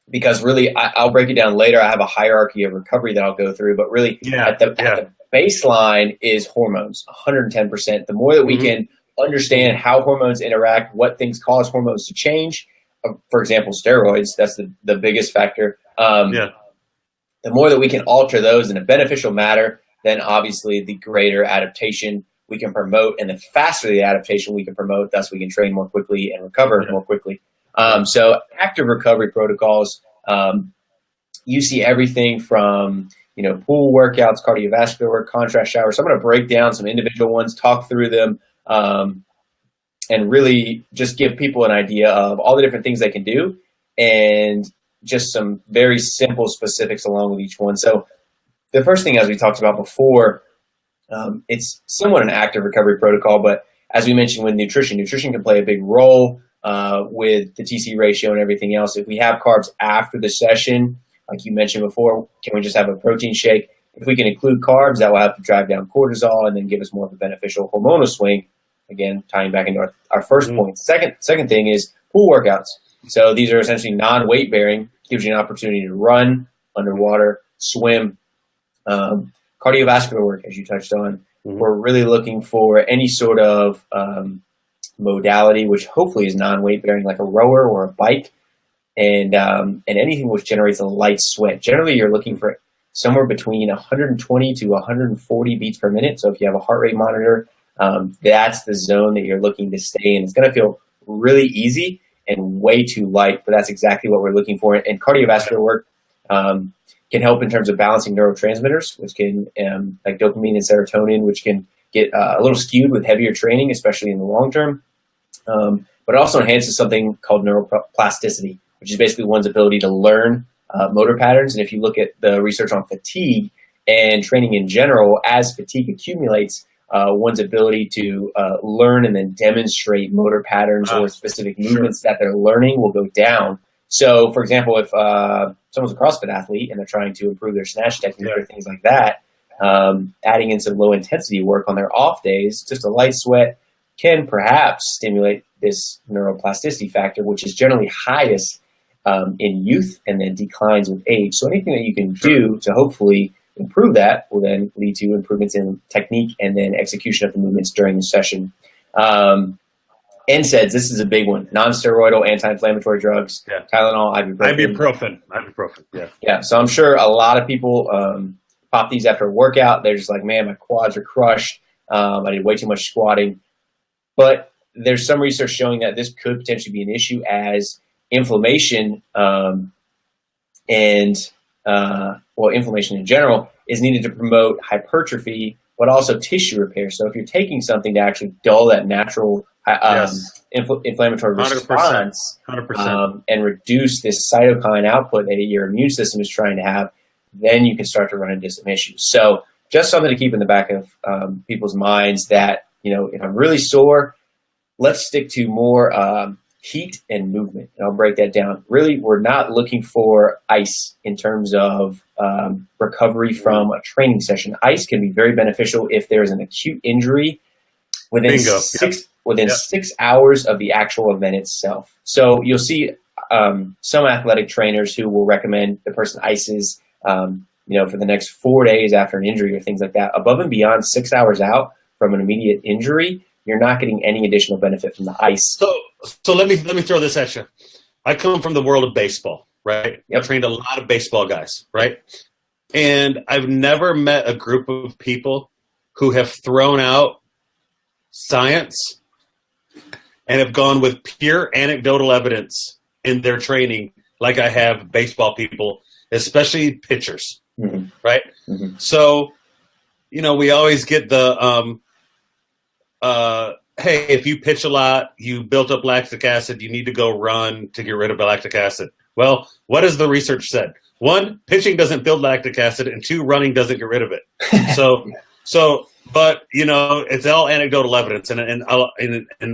Because really, I'll break it down later. I have a hierarchy of recovery that I'll go through, but really at the baseline is hormones, 110%. The more that we can understand how hormones interact, what things cause hormones to change, for example, steroids, that's the biggest factor. The more that we can alter those in a beneficial manner, then obviously the greater adaptation we can promote, and the faster the adaptation we can promote, thus we can train more quickly and recover more quickly. So active recovery protocols, you see everything from, pool workouts, cardiovascular work, contrast showers. So I'm going to break down some individual ones, talk through them, and really just give people an idea of all the different things they can do and just some very simple specifics along with each one. So the first thing, as we talked about before, it's somewhat an active recovery protocol, but as we mentioned with nutrition can play a big role. with the TC ratio and everything else. If we have carbs after the session, like you mentioned before, can we just have a protein shake? If we can include carbs, that will help to drive down cortisol and then give us more of a beneficial hormonal swing. Again, tying back into our first point. Second thing is pool workouts. So these are essentially non-weight bearing, gives you an opportunity to run, underwater, swim, cardiovascular work, as you touched on. Mm-hmm. We're really looking for any sort of modality, which hopefully is non-weight bearing, like a rower or a bike, and anything which generates a light sweat. Generally, you're looking for somewhere between 120 to 140 beats per minute. So if you have a heart rate monitor, that's the zone that you're looking to stay in. It's going to feel really easy and way too light, but that's exactly what we're looking for. And cardiovascular work can help in terms of balancing neurotransmitters, which can, like dopamine and serotonin, which can get a little skewed with heavier training, especially in the long term. But it also enhances something called neuroplasticity, which is basically one's ability to learn motor patterns. And if you look at the research on fatigue and training in general, as fatigue accumulates, one's ability to learn and then demonstrate motor patterns or specific movements that they're learning will go down. So, for example, if someone's a CrossFit athlete and they're trying to improve their snatch technique or things like that, adding in some low-intensity work on their off days, just a light sweat, can perhaps stimulate this neuroplasticity factor, which is generally highest in youth and then declines with age. So anything that you can do to hopefully improve that will then lead to improvements in technique and then execution of the movements during the session. NSAIDs, this is a big one. Non-steroidal anti-inflammatory drugs, Tylenol, ibuprofen. Yeah, so I'm sure a lot of people pop these after a workout. They're just like, man, my quads are crushed. I did way too much squatting. But there's some research showing that this could potentially be an issue as inflammation inflammation in general is needed to promote hypertrophy, but also tissue repair. So if you're taking something to actually dull that natural inflammatory 100%, response 100%. And reduce this cytokine output that your immune system is trying to have, then you can start to run into some issues. So just something to keep in the back of people's minds that, if I'm really sore, let's stick to more heat and movement. And I'll break that down. Really, we're not looking for ice in terms of recovery from a training session. Ice can be very beneficial if there's an acute injury within 6 hours of the actual event itself. So you'll see some athletic trainers who will recommend the person ices, for the next 4 days after an injury or things like that. Above and beyond 6 hours out from an immediate injury, you're not getting any additional benefit from the ice. So let me throw this at you. I come from the world of baseball, right? Yep. I've trained a lot of baseball guys, right? And I've never met a group of people who have thrown out science and have gone with pure anecdotal evidence in their training like I have baseball people, especially pitchers, right? Mm-hmm. So, we always get the hey, if you pitch a lot, you built up lactic acid, you need to go run to get rid of the lactic acid. Well, what has the research said? 1, pitching doesn't build lactic acid, and 2, running doesn't get rid of it. But it's all anecdotal evidence, and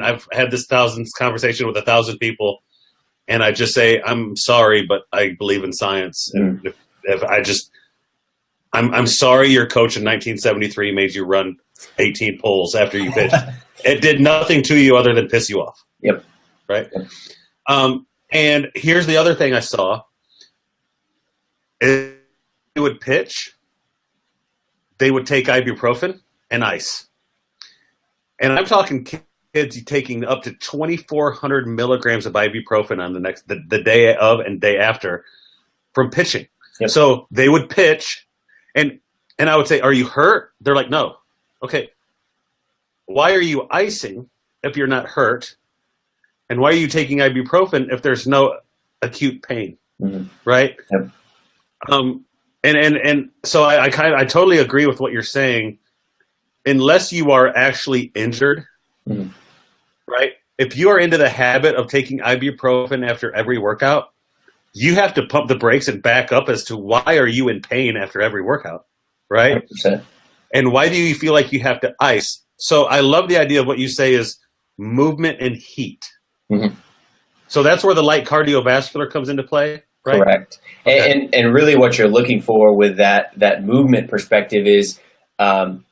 I've had this conversation with 1,000 people, and I just say, I'm sorry, but I believe in science. And I'm sorry your coach in 1973 made you run 18 poles after you pitched. It did nothing to you other than piss you off. Yep. Right? Yep. And here's the other thing I saw. If they would pitch, they would take ibuprofen and ice. And I'm talking kids taking up to 2,400 milligrams of ibuprofen on the day of and day after from pitching. Yep. So they would pitch, and I would say, "Are you hurt?" They're like, "No." Okay. Why are you icing if you're not hurt? And why are you taking ibuprofen if there's no acute pain? Mm-hmm. Right? Yep. And so I totally agree with what you're saying. Unless you are actually injured, right? If you are into the habit of taking ibuprofen after every workout, you have to pump the brakes and back up as to why are you in pain after every workout, right? 100%. And why do you feel like you have to ice? So I love the idea of what you say is movement and heat. Mm-hmm. So that's where the light cardiovascular comes into play, right? Correct. Okay. And really what you're looking for with that movement perspective is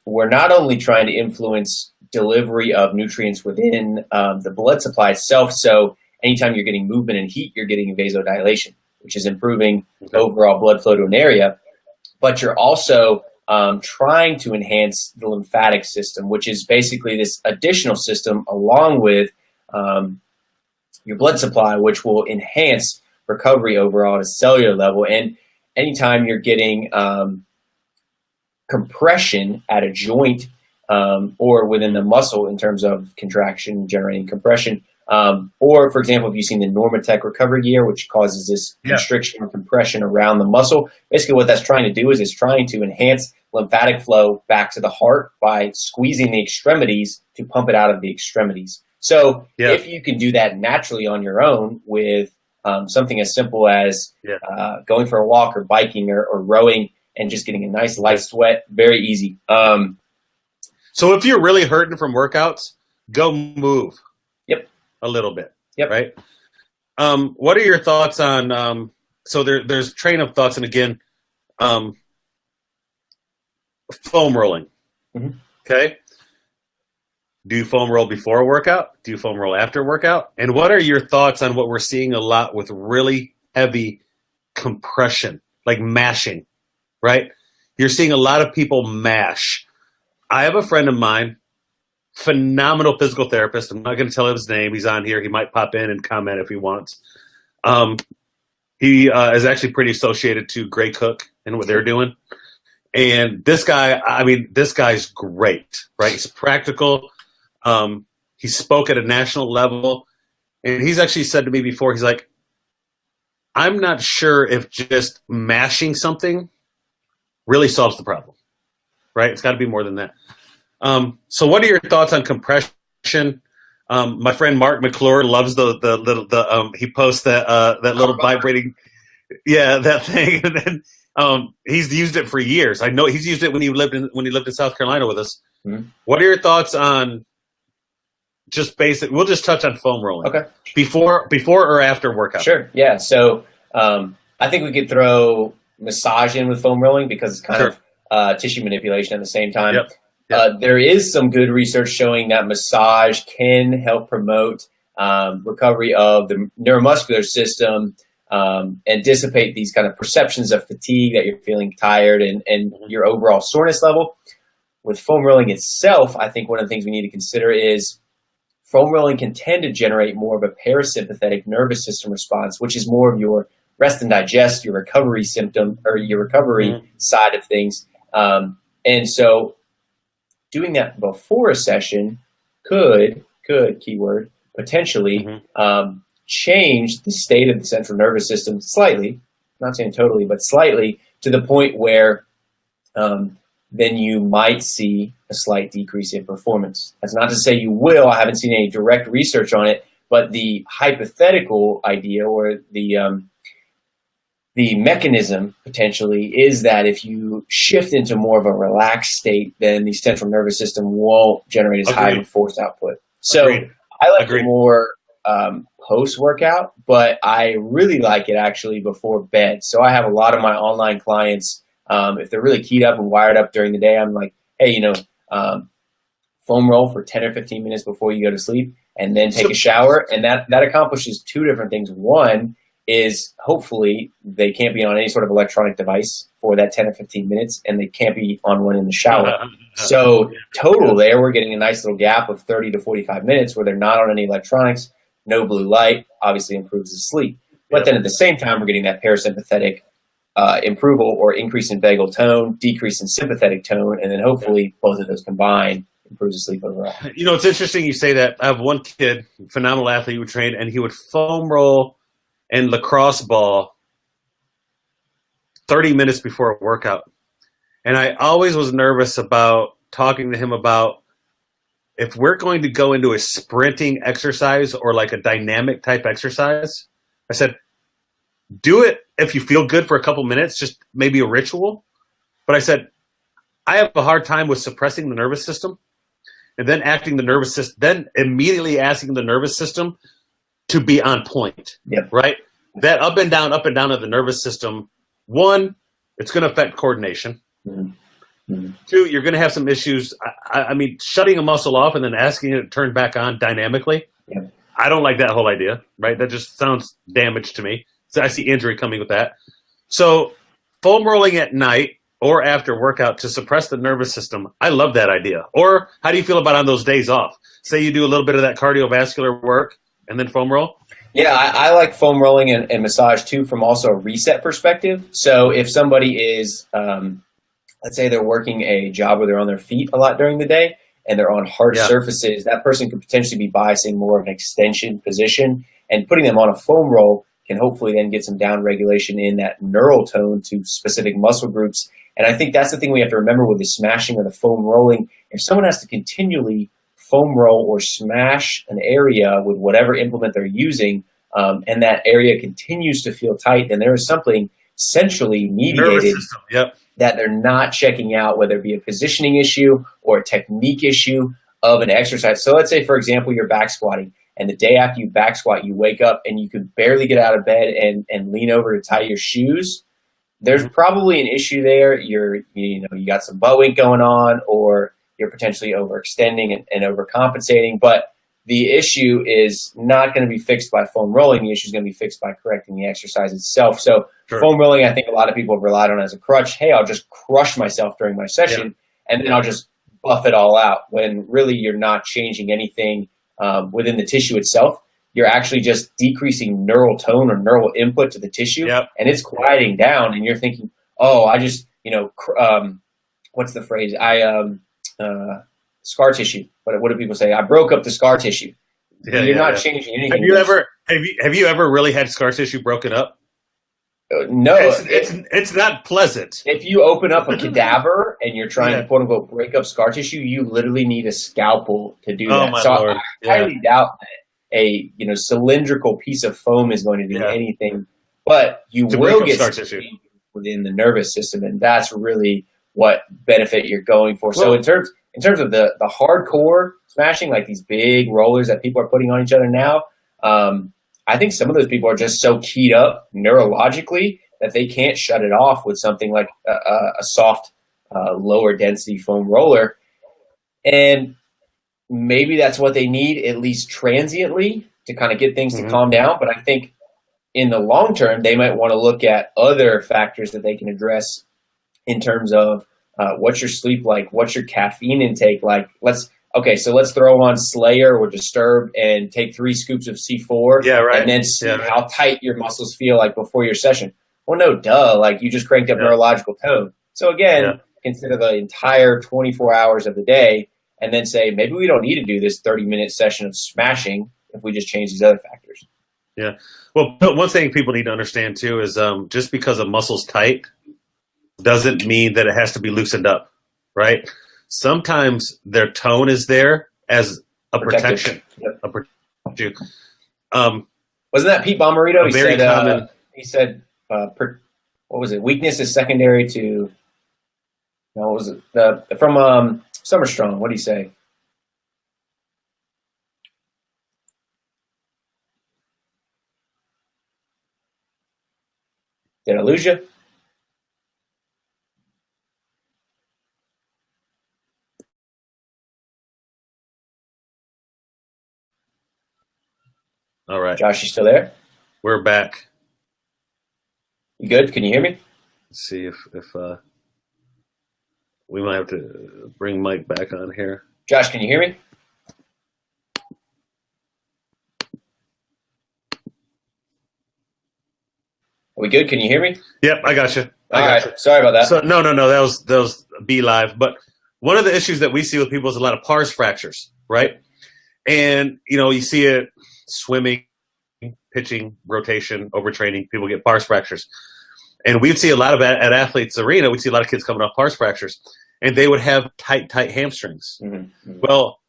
we're not only trying to influence delivery of nutrients within the blood supply itself. So anytime you're getting movement and heat, you're getting vasodilation, which is improving overall blood flow to an area. But you're also trying to enhance the lymphatic system, which is basically this additional system along with your blood supply, which will enhance recovery overall at a cellular level. And anytime you're getting compression at a joint or within the muscle in terms of contraction generating compression, or for example, if you've seen the Normatec recovery gear, which causes this constriction or compression around the muscle, basically what that's trying to do is it's trying to enhance lymphatic flow back to the heart by squeezing the extremities to pump it out of the extremities. So if you can do that naturally on your own with something as simple as going for a walk or biking or rowing and just getting a nice light sweat, very easy. So if you're really hurting from workouts, go move. A little bit. Right. What are your thoughts on? So there's train of thoughts, and again, foam rolling. Okay. Do you foam roll before a workout? Do you foam roll after a workout? And what are your thoughts on what we're seeing a lot with really heavy compression, like mashing, right? You're seeing a lot of people mash. I have a friend of mine, phenomenal physical therapist. I'm not going to tell him his name. He's on here. He might pop in and comment if he wants. He is actually pretty associated to Gray Cook and what they're doing. And this guy, I mean, this guy's great, right? He's practical. He spoke at a national level. And he's actually said to me before, he's like, I'm not sure if just mashing something really solves the problem, right? It's got to be more than that. So what are your thoughts on compression? My friend Mark McClure loves the he posts that little vibrating, that thing. And then he's used it for years. I know he's used it when he lived in South Carolina with us. What are your thoughts on just basic? We'll just touch on foam rolling. Okay. Before or after workout? Sure. Yeah. So I think we could throw massage in with foam rolling because it's kind of tissue manipulation at the same time. There is some good research showing that massage can help promote recovery of the neuromuscular system and dissipate these kind of perceptions of fatigue that you're feeling tired and your overall soreness level. With foam rolling itself, I think one of the things we need to consider is foam rolling can tend to generate more of a parasympathetic nervous system response, which is more of your rest and digest, your recovery symptom or your recovery side of things. And so doing that before a session could keyword, potentially change the state of the central nervous system slightly, not saying totally, but slightly, to the point where then you might see a slight decrease in performance. That's not to say you will. I haven't seen any direct research on it, but the hypothetical idea or the mechanism potentially is that if you shift into more of a relaxed state, then the central nervous system won't generate as high of a force output. So I like it more post-workout, but I really like it actually before bed. So I have a lot of my online clients, if they're really keyed up and wired up during the day, I'm like, hey, foam roll for 10 or 15 minutes before you go to sleep and then take a shower. And that accomplishes two different things. One is hopefully they can't be on any sort of electronic device for that 10 or 15 minutes, and they can't be on one in the shower. So total there, we're getting a nice little gap of 30 to 45 minutes where they're not on any electronics, no blue light, obviously improves the sleep. But then at the same time, we're getting that parasympathetic improval or increase in vagal tone, decrease in sympathetic tone, and then hopefully both of those combined improves the sleep overall. It's interesting you say that. I have one kid, phenomenal athlete who trained, and he would foam roll and lacrosse ball 30 minutes before a workout. And I always was nervous about talking to him about if we're going to go into a sprinting exercise or like a dynamic type exercise. I said, do it if you feel good for a couple minutes, just maybe a ritual. But I said, I have a hard time with suppressing the nervous system and then then immediately asking the nervous system to be on point. Yep. Right? That up and down of the nervous system, one, it's going to affect coordination. Two, you're going to have some issues. I mean, shutting a muscle off and then asking it to turn back on dynamically, I don't like that whole idea, right? That just sounds damage to me. So I see injury coming with that. So foam rolling at night or after workout to suppress the nervous system, I love that idea. Or how do you feel about on those days off? Say you do a little bit of that cardiovascular work and then foam roll? Yeah, I like foam rolling and massage too from also a reset perspective. So if somebody is, let's say they're working a job where they're on their feet a lot during the day and they're on hard surfaces, that person could potentially be biasing more of an extension position, and putting them on a foam roll can hopefully then get some down regulation in that neural tone to specific muscle groups. And I think that's the thing we have to remember with the smashing or the foam rolling. If someone has to continually foam roll or smash an area with whatever implement they're using, and that area continues to feel tight, then there is something centrally mediated that they're not checking out, whether it be a positioning issue or a technique issue of an exercise. So let's say, for example, you're back squatting, and the day after you back squat, you wake up and you can barely get out of bed and lean over to tie your shoes. There's probably an issue there. You got some butt wink going on, or you're potentially overextending and overcompensating. But the issue is not going to be fixed by foam rolling. The issue is going to be fixed by correcting the exercise itself. So foam rolling, I think a lot of people have relied on as a crutch. Hey, I'll just crush myself during my session, and then I'll just buff it all out, when really you're not changing anything within the tissue itself. You're actually just decreasing neural tone or neural input to the tissue, and it's quieting down. And you're thinking, oh, I just, what's the phrase? Scar tissue. What do people say? I broke up the scar tissue. You're not changing anything. Have you ever really had scar tissue broken up? No, it's not pleasant. If you open up a cadaver and you're trying to quote unquote break up scar tissue, you literally need a scalpel to do that. So Lord. I highly doubt that a cylindrical piece of foam is going to do anything, but you will get scar tissue within the nervous system, and that's really what benefit you're going for. So in terms of the hardcore smashing, like these big rollers that people are putting on each other now, I think some of those people are just so keyed up neurologically that they can't shut it off with something like a soft, lower density foam roller. And maybe that's what they need, at least transiently, to kind of get things to calm down. But I think in the long term, they might want to look at other factors that they can address in terms of what's your sleep like, what's your caffeine intake like. Let's throw on Slayer or Disturb and take 3 scoops of C4 and then see how tight your muscles feel like before your session. Well, no, duh. Like, you just cranked up neurological tone. So again, consider the entire 24 hours of the day and then say, maybe we don't need to do this 30-minute session of smashing if we just change these other factors. Yeah. Well, one thing people need to understand too is just because a muscle's tight doesn't mean that it has to be loosened up, right? Sometimes their tone is there as a protection. Wasn't that Pete Bomarito? He said, what was it? Weakness is secondary to, what was it? From Summer Strong. What did he say? Did I lose you? All right. Josh, you still there? We're back. You good? Can you hear me? Let's see if we might have to bring Mike back on here. Josh, can you hear me? Are we good? Can you hear me? Yep, I got you. All right. Sorry about that. So no, that was B Live. But one of the issues that we see with people is a lot of pars fractures, right? And you see it swimming, pitching, rotation, overtraining. People get pars fractures, and we'd see a lot of at athletes' arena. We'd see a lot of kids coming off pars fractures, and they would have tight hamstrings. Well,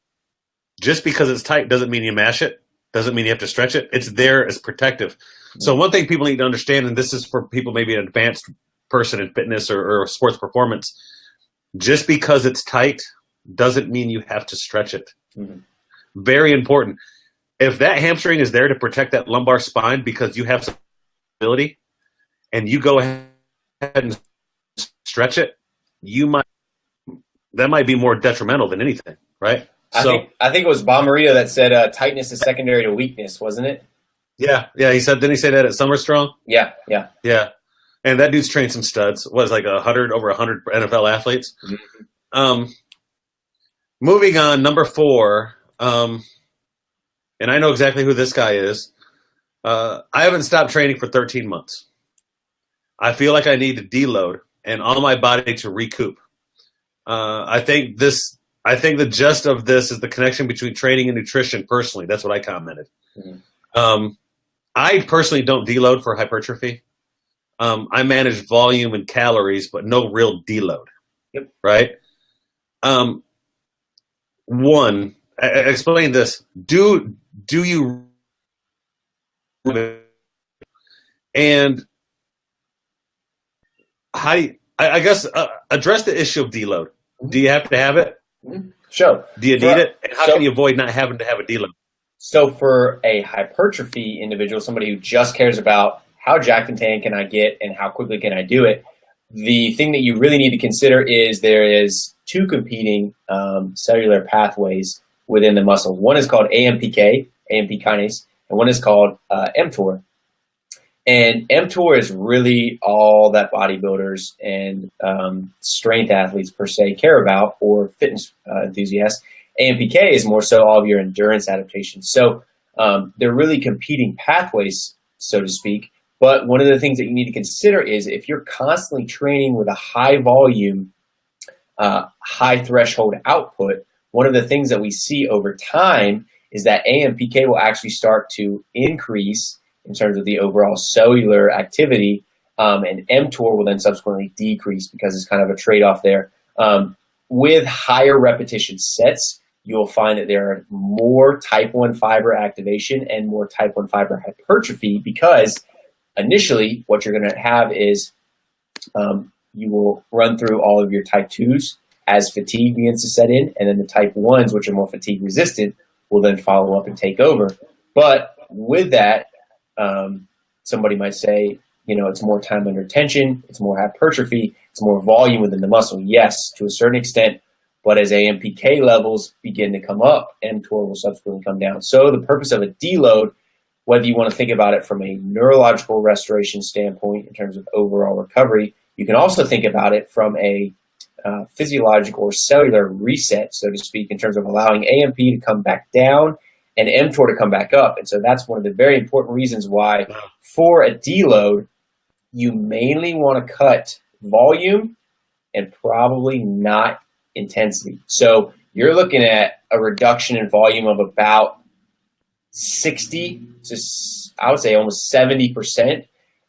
just because it's tight doesn't mean you mash it. Doesn't mean you have to stretch it. It's there as protective. So one thing people need to understand, and this is for people maybe an advanced person in fitness or sports performance, just because it's tight doesn't mean you have to stretch it. Very important. if that hamstring is there to protect that lumbar spine because you have some ability, and you go ahead and stretch it, that might be more detrimental than anything, right? I think it was Bomarito that said tightness is secondary to weakness, wasn't it? Yeah. He said. Didn't he say that at Summer Strong? Yeah. And that dude's trained some studs. Was like over 100 NFL athletes. Mm-hmm. Moving on, number 4. And I know exactly who this guy is. I haven't stopped training for 13 months. I feel like I need to deload and allow my body to recoup. I think the gist of this is the connection between training and nutrition. Personally, that's what I commented. Mm-hmm. I personally don't deload for hypertrophy. I manage volume and calories, but no real deload. Yep. Right. One, explain this. Do you and how? I guess address the issue of deload. Do you have to have it? Sure. Do you need it? And how can you avoid not having to have a deload? So for a hypertrophy individual, somebody who just cares about how jacked and tan can I get and how quickly can I do it, the thing that you really need to consider is there is 2 competing cellular pathways within the muscle. One is called AMPK, AMP kinase, and one is called mTOR. And mTOR is really all that bodybuilders and strength athletes per se care about, or fitness enthusiasts. AMPK is more so all of your endurance adaptations. So they're really competing pathways, so to speak. But one of the things that you need to consider is if you're constantly training with a high volume, high threshold output, one of the things that we see over time is that AMPK will actually start to increase in terms of the overall cellular activity, and mTOR will then subsequently decrease because it's kind of a trade-off there. With higher repetition sets, you'll find that there are more type 1 fiber activation and more type 1 fiber hypertrophy because initially what you're going to have is you will run through all of your type 2s as fatigue begins to set in, and then the type 1s, which are more fatigue resistant, will then follow up and take over. But with that, somebody might say, it's more time under tension, it's more hypertrophy, it's more volume within the muscle. Yes, to a certain extent, but as AMPK levels begin to come up, mTOR will subsequently come down. So the purpose of a deload, whether you want to think about it from a neurological restoration standpoint in terms of overall recovery, you can also think about it from a physiological or cellular reset, so to speak, in terms of allowing AMP to come back down and mTOR to come back up. And so that's one of the very important reasons why for a deload, you mainly want to cut volume and probably not intensity. So you're looking at a reduction in volume of about 60 to, I would say, almost 70%,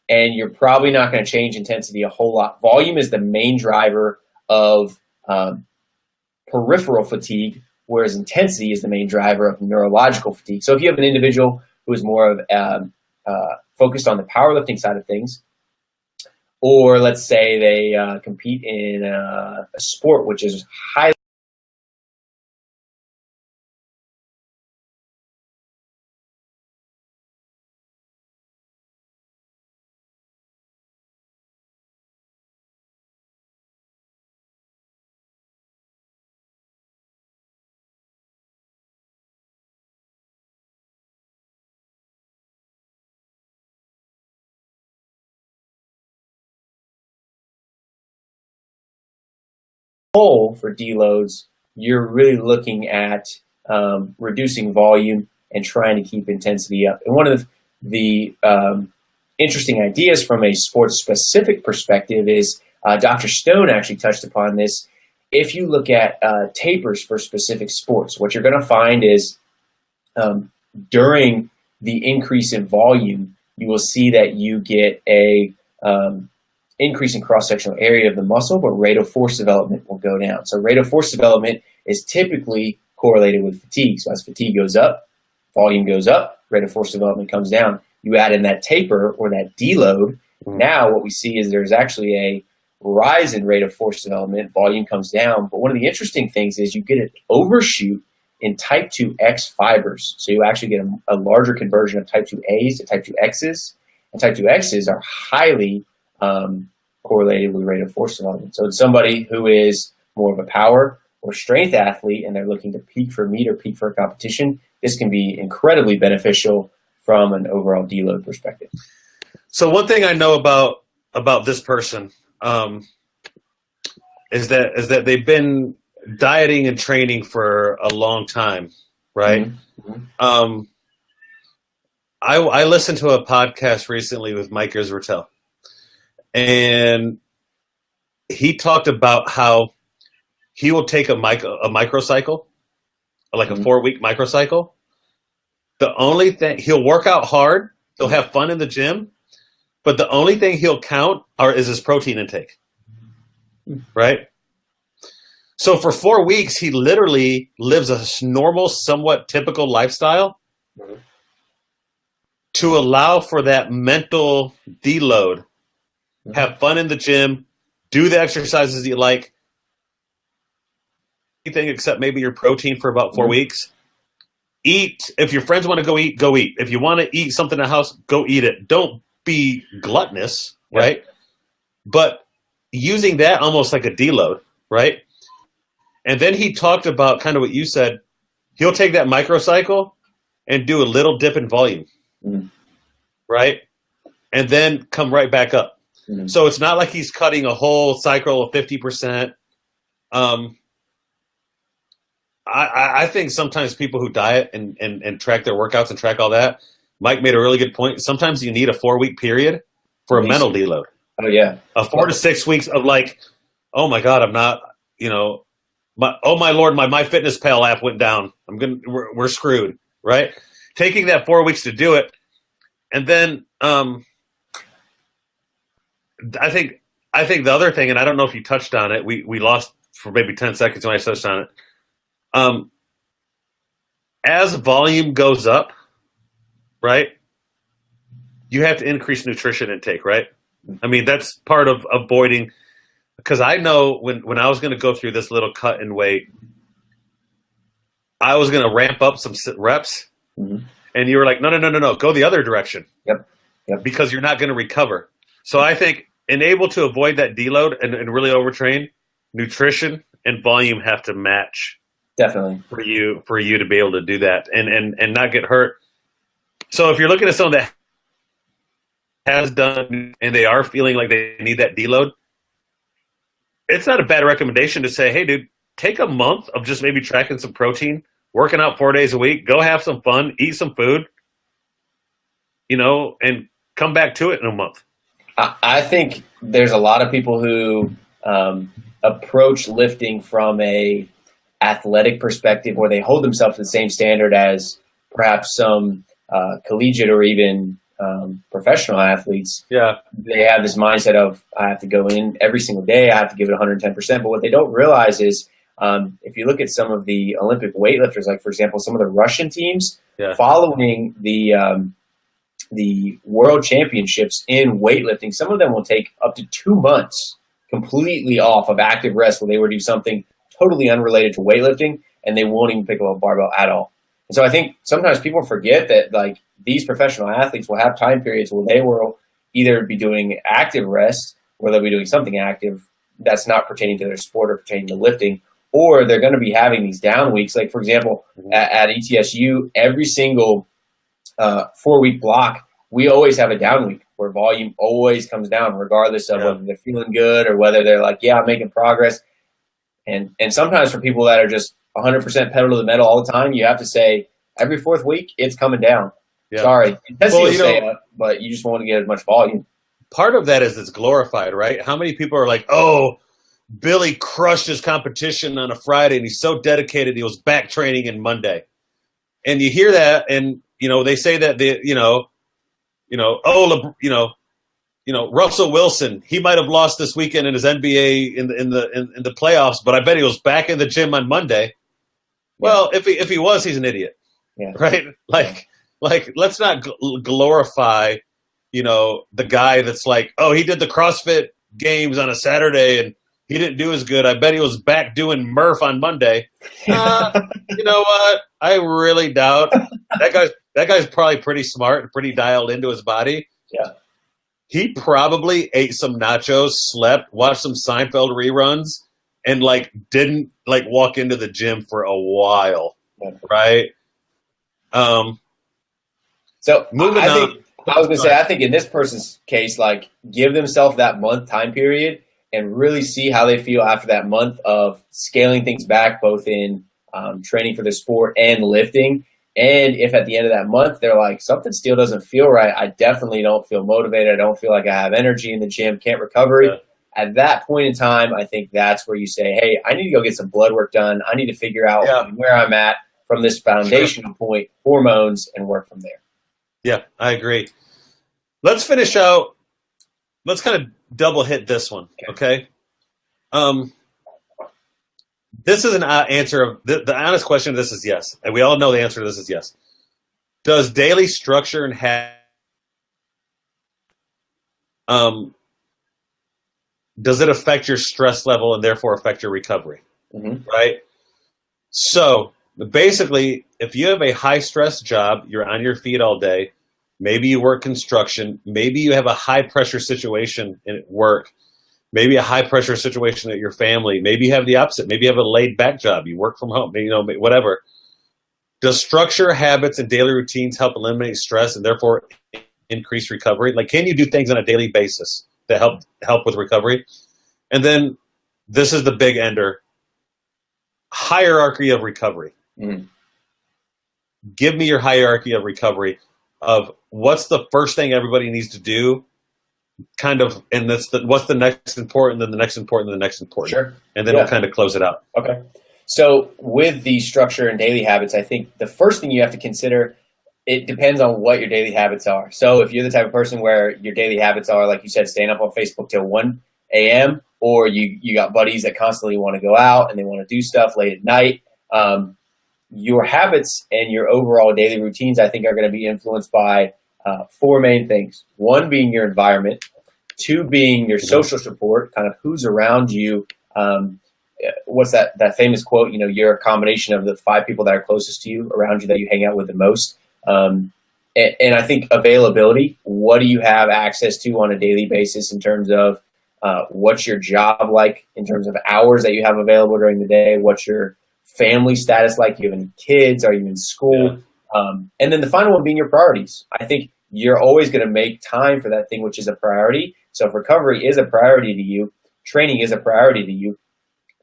and you're probably not going to change intensity a whole lot. Volume is the main driver of peripheral fatigue, whereas intensity is the main driver of neurological fatigue. So if you have an individual who is more of focused on the powerlifting side of things, or let's say they compete in a sport which is highly full for deloads, you're really looking at reducing volume and trying to keep intensity up. And one of the interesting ideas from a sports-specific perspective is Dr. Stone actually touched upon this. If you look at tapers for specific sports, what you're going to find is during the increase in volume, you will see that you get a increase in cross-sectional area of the muscle, but rate of force development will go down. So rate of force development is typically correlated with fatigue. So as fatigue goes up, volume goes up, rate of force development comes down. You add in that taper or that deload, now what we see is there's actually a rise in rate of force development, volume comes down. But one of the interesting things is you get an overshoot in type 2X fibers. So you actually get a larger conversion of type 2As to type 2Xs. And type 2Xs are highly correlated with rate of force development. So it's somebody who is more of a power or strength athlete and they're looking to peak for meet or peak for a competition, this can be incredibly beneficial from an overall deload perspective. So one thing I know about this person is that they've been dieting and training for a long time, right? Mm-hmm. I listened to a podcast recently with Mike Israetel, and he talked about how he will take a microcycle, like a 4-week microcycle. The only thing, he'll work out hard, he'll have fun in the gym, but the only thing he'll count is his protein intake, right? So for 4 weeks, he literally lives a normal, somewhat typical lifestyle to allow for that mental deload. Have fun in the gym, do the exercises you like, anything except maybe your protein for about 4 weeks. Eat. If your friends want to go eat, go eat. If you want to eat something in the house, go eat it. Don't be gluttonous, right? But using that almost like a deload, right? And then he talked about kind of what you said. He'll take that microcycle and do a little dip in volume, right? And then come right back up. So it's not like he's cutting a whole cycle of 50%. I think sometimes people who diet and track their workouts and track all that, Mike made a really good point. Sometimes you need a 4-week period for a mental deload. Oh, yeah. A 4 to 6 weeks of like, oh my God, I'm not, oh my Lord, my MyFitnessPal app went down. We're screwed, right? Taking that 4 weeks to do it. And then I think the other thing, and I don't know if you touched on it, we lost for maybe 10 seconds when I touched on it. As volume goes up, right, you have to increase nutrition intake, right? I mean, that's part of avoiding, because I know when I was going to go through this little cut in weight, I was going to ramp up some reps, and you were like, no, go the other direction. Yep. Because you're not going to recover. So I think able to avoid that deload and really overtrain, nutrition and volume have to match. Definitely. For you to be able to do that and not get hurt. So if you're looking at someone that has done and they are feeling like they need that deload, it's not a bad recommendation to say, hey, dude, take a month of just maybe tracking some protein, working out 4 days a week, go have some fun, eat some food, and come back to it in a month. I think there's a lot of people who approach lifting from a athletic perspective where they hold themselves to the same standard as perhaps some collegiate or even professional athletes. Yeah. They have this mindset of, I have to go in every single day, I have to give it 110%. But what they don't realize is if you look at some of the Olympic weightlifters, like, for example, some of the Russian teams, following the world championships in weightlifting, some of them will take up to 2 months completely off of active rest where they would do something totally unrelated to weightlifting and they won't even pick up a barbell at all. And so I think sometimes people forget that, like, these professional athletes will have time periods where they will either be doing active rest, or they'll be doing something active that's not pertaining to their sport or pertaining to lifting, or they're going to be having these down weeks. Like, for example, at ETSU, every single 4-week block, we always have a down week where volume always comes down, regardless of whether they're feeling good or whether they're like, yeah, I'm making progress. And sometimes for people that are just 100% pedal to the metal all the time, you have to say every 4th week, it's coming down. Yeah. Sorry. Intensity will stay up, but you just won't get as much volume. Part of that is it's glorified, right? How many people are like, oh, Billy crushed his competition on a Friday and he's so dedicated he was back training in Monday. And you hear that and, they say that Russell Wilson, he might have lost this weekend in his NBA in the playoffs, but I bet he was back in the gym on Monday. Well, if he was, he's an idiot, right? Like let's not glorify, the guy that's like, oh, he did the CrossFit Games on a Saturday and he didn't do as good. I bet he was back doing Murph on Monday. You know what? I really doubt that guy's probably pretty smart and pretty dialed into his body. Yeah. He probably ate some nachos, slept, watched some Seinfeld reruns, and didn't walk into the gym for a while. Yeah. Right? So moving on. I was going to say, I think in this person's case, give themselves that month time period and really see how they feel after that month of scaling things back, both in training for the sport and lifting. And if at the end of that month, they're like, something still doesn't feel right, I definitely don't feel motivated, I don't feel like I have energy in the gym, can't recover. Yeah. At that point in time, I think that's where you say, hey, I need to go get some blood work done. I need to figure out where I'm at from this foundational point, hormones, and work from there. Yeah, I agree. Let's finish out. Let's kind of double hit this one, okay? This is an answer of the honest question. This is yes, and we all know the answer to this is yes. Does daily structure and does it affect your stress level and therefore affect your recovery? Mm-hmm. Right. So basically, if you have a high stress job, you're on your feet all day. Maybe you work construction. Maybe you have a high pressure situation at work. Maybe a high pressure situation at your family. Maybe you have the opposite. Maybe you have a laid back job. You work from home. Whatever. Does structure, habits, and daily routines help eliminate stress and therefore increase recovery? Can you do things on a daily basis that help with recovery? And then this is the big ender. Hierarchy of recovery. Mm-hmm. Give me your hierarchy of recovery of what's the first thing everybody needs to do, and what's the next important, then the next important, then the next important. Sure. And then we'll kind of close it out. Okay. So with the structure and daily habits, I think the first thing you have to consider, it depends on what your daily habits are. So if you're the type of person where your daily habits are, like you said, staying up on Facebook till 1 a.m., or you got buddies that constantly want to go out and they want to do stuff late at night, your habits and your overall daily routines, I think, are going to be influenced by four main things. One being your environment. Two being your social support, kind of who's around you. What's that famous quote? You're a combination of the 5 people that are closest to you, around you, that you hang out with the most. And I think availability. What do you have access to on a daily basis in terms of what's your job like, in terms of hours that you have available during the day? What's your family status like? Do you have any kids? Are you in school? Yeah. And then the final one being your priorities. I think you're always going to make time for that thing which is a priority. So if recovery is a priority to you, training is a priority to you,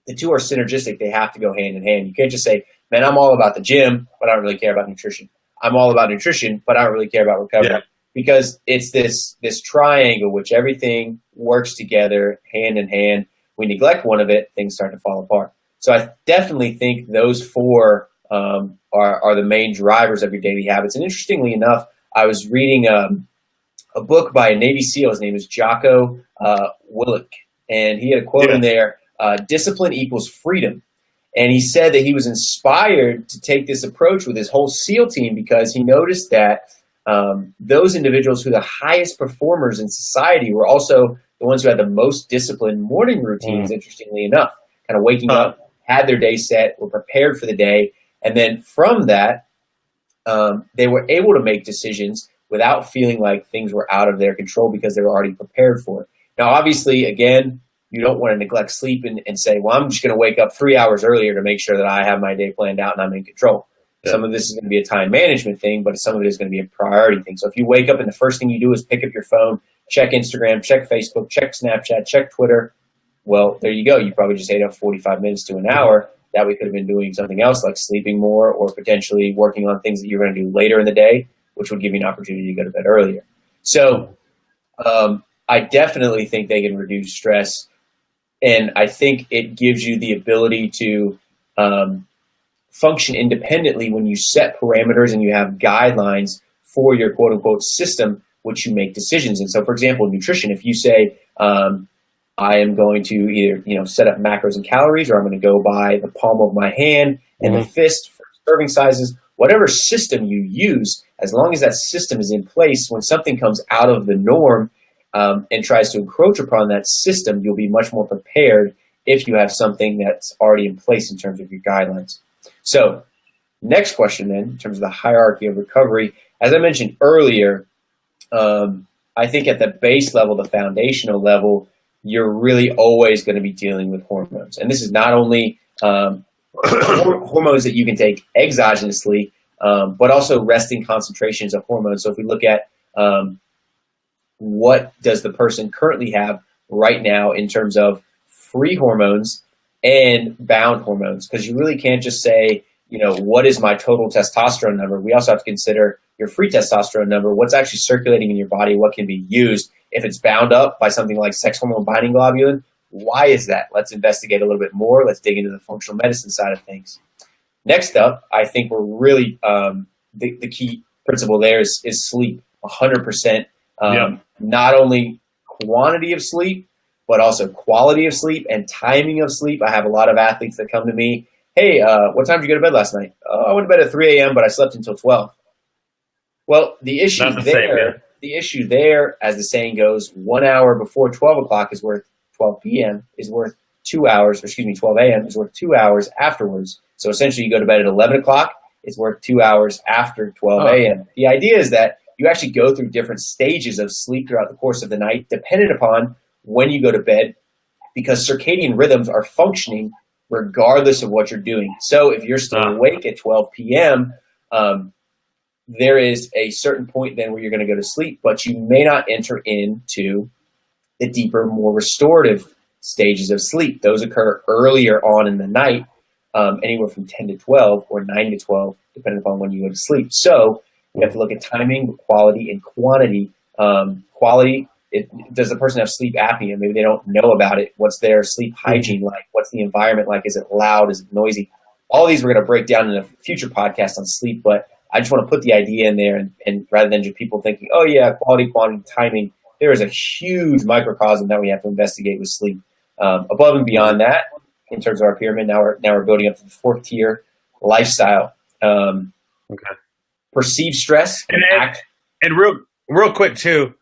the two are synergistic. They have to go hand in hand. You can't just say, man, I'm all about the gym, but I don't really care about nutrition. I'm all about nutrition, but I don't really care about recovery. Yeah. Because it's this triangle which everything works together hand in hand. We neglect one of it, things start to fall apart. So I definitely think those 4 are the main drivers of your daily habits. And interestingly enough, I was reading a book by a Navy SEAL. His name is Jocko Willink. And he had a quote in there, discipline equals freedom. And he said that he was inspired to take this approach with his whole SEAL team because he noticed that those individuals who are the highest performers in society were also the ones who had the most disciplined morning routines, interestingly enough. Kind of waking up, had their day set, were prepared for the day. And then from that, they were able to make decisions without feeling like things were out of their control because they were already prepared for it. Now, obviously, again, you don't want to neglect sleep and say, well, I'm just going to wake up 3 hours earlier to make sure that I have my day planned out and I'm in control. Yeah. Some of this is going to be a time management thing, but some of it is going to be a priority thing. So if you wake up and the first thing you do is pick up your phone, check Instagram, check Facebook, check Snapchat, check Twitter, well, there you go. You probably just ate up 45 minutes to an hour that we could have been doing something else like sleeping more or potentially working on things that you're going to do later in the day, which would give you an opportunity to go to bed earlier. So I definitely think they can reduce stress. And I think it gives you the ability to function independently when you set parameters and you have guidelines for your quote unquote system, which you make decisions in. So for example, nutrition, if you say, I am going to either, set up macros and calories, or I'm going to go by the palm of my hand and the fist for serving sizes, whatever system you use, as long as that system is in place, when something comes out of the norm and tries to encroach upon that system, you'll be much more prepared if you have something that's already in place in terms of your guidelines. So next question then, in terms of the hierarchy of recovery, as I mentioned earlier, I think at the base level, the foundational level, you're really always going to be dealing with hormones. And this is not only hormones that you can take exogenously, but also resting concentrations of hormones. So if we look at what does the person currently have right now in terms of free hormones and bound hormones, because you really can't just say, what is my total testosterone number? We also have to consider your free testosterone number, what's actually circulating in your body, what can be used. If it's bound up by something like sex hormone binding globulin, why is that? Let's investigate a little bit more. Let's dig into the functional medicine side of things. Next up, I think we're really, the key principle there is sleep, 100%. Not only quantity of sleep, but also quality of sleep and timing of sleep. I have a lot of athletes that come to me, hey, what time did you go to bed last night? I went to bed at 3 a.m., but I slept until 12. Well, the issue there, as the saying goes, 1 hour before 12 o'clock is worth 12 p.m. is worth 2 hours, 12 a.m. is worth 2 hours afterwards. So essentially you go to bed at 11 o'clock, it's worth 2 hours after 12 a.m. The idea is that you actually go through different stages of sleep throughout the course of the night, dependent upon when you go to bed, because circadian rhythms are functioning regardless of what you're doing. So if you're still awake at 12 p.m., there is a certain point then where you're going to go to sleep, but you may not enter into the deeper, more restorative stages of sleep. Those occur earlier on in the night, anywhere from 10 to 12 or 9 to 12, depending upon when you go to sleep. So we have to look at timing, quality, and quantity. Quality, does the person have sleep apnea? Maybe they don't know about it. What's their sleep hygiene like? What's the environment like? Is it loud? Is it noisy? All these we're going to break down in a future podcast on sleep, but I just want to put the idea in there, and rather than just people thinking, oh yeah, quality, quantity, timing, there is a huge microcosm that we have to investigate with sleep. Above and beyond that, in terms of our pyramid, now we're building up to the fourth tier, lifestyle. Perceived stress. And real quick too,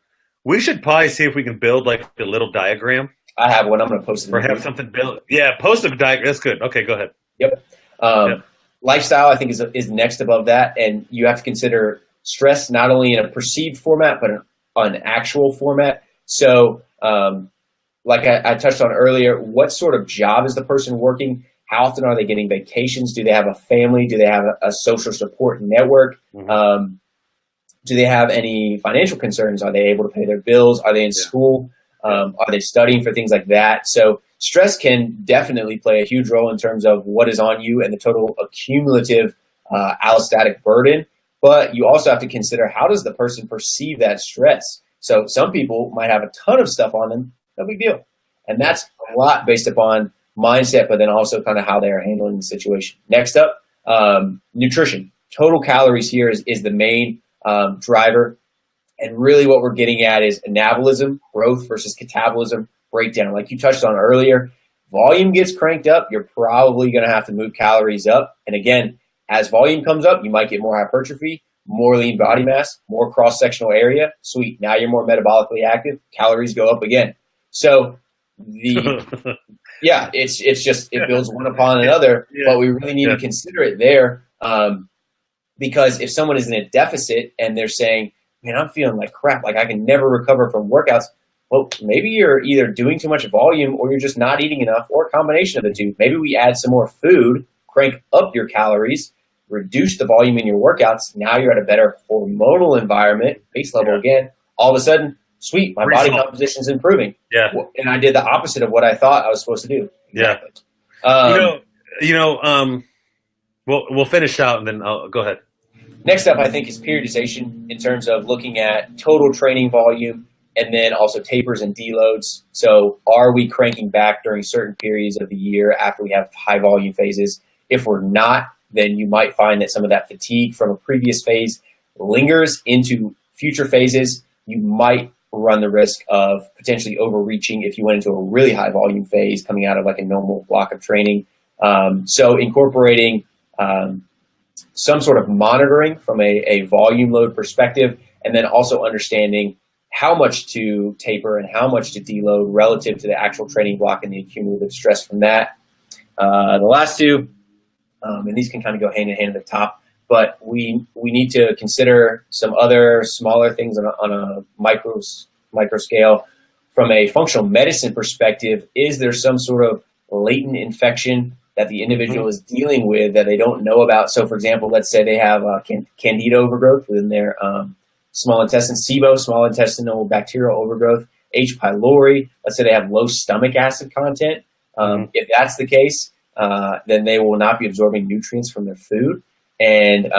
we should probably see if we can build like a little diagram. I have one. I'm going to post it. Or have something built. Yeah, post a diagram. That's good. Okay, go ahead. Yep. Lifestyle, I think, is next above that, and you have to consider stress not only in a perceived format, but an actual format. So, like I touched on earlier, what sort of job is the person working? How often are they getting vacations? Do they have a family? Do they have a social support network? Do they have any financial concerns? Are they able to pay their bills? Are they in school? Are they studying for things like that? So stress can definitely play a huge role in terms of what is on you and the total accumulative allostatic burden. But you also have to consider, how does the person perceive that stress? So some people might have a ton of stuff on them, no big deal. And that's a lot based upon mindset, but then also kind of how they are handling the situation. Next up, nutrition. Total calories here is the main driver. And really what we're getting at is anabolism, growth versus catabolism breakdown. Like you touched on earlier, volume gets cranked up, you're probably going to have to move calories up. And again, as volume comes up, you might get more hypertrophy, more lean body mass, more cross-sectional area. Sweet. Now you're more metabolically active. Calories go up again. So it's just, it builds one upon another, but we really need to consider it there. Because if someone is in a deficit and they're saying, man, I'm feeling like crap, like I can never recover from workouts. Well, maybe you're either doing too much volume or you're just not eating enough, or a combination of the two. Maybe we add some more food, crank up your calories, reduce the volume in your workouts. Now you're at a better hormonal environment, base level again. All of a sudden, sweet, my body composition is improving. Yeah. And I did the opposite of what I thought I was supposed to do. Exactly. We'll finish out and then I'll go ahead. Next up, I think, is periodization in terms of looking at total training volume and then also tapers and deloads. So are we cranking back during certain periods of the year after we have high volume phases? If we're not, then you might find that some of that fatigue from a previous phase lingers into future phases. You might run the risk of potentially overreaching if you went into a really high volume phase coming out of like a normal block of training. So incorporating some sort of monitoring from a volume load perspective, and then also understanding how much to taper and how much to deload relative to the actual training block and the cumulative stress from that. The last two, and these can kind of go hand in hand at the top, but we need to consider some other smaller things on a micro scale. From a functional medicine perspective, is there some sort of latent infection that the individual is dealing with that they don't know about? So, for example, let's say they have candida overgrowth within their small intestine, SIBO, small intestinal bacterial overgrowth, H. pylori. Let's say they have low stomach acid content. If that's the case, then they will not be absorbing nutrients from their food, and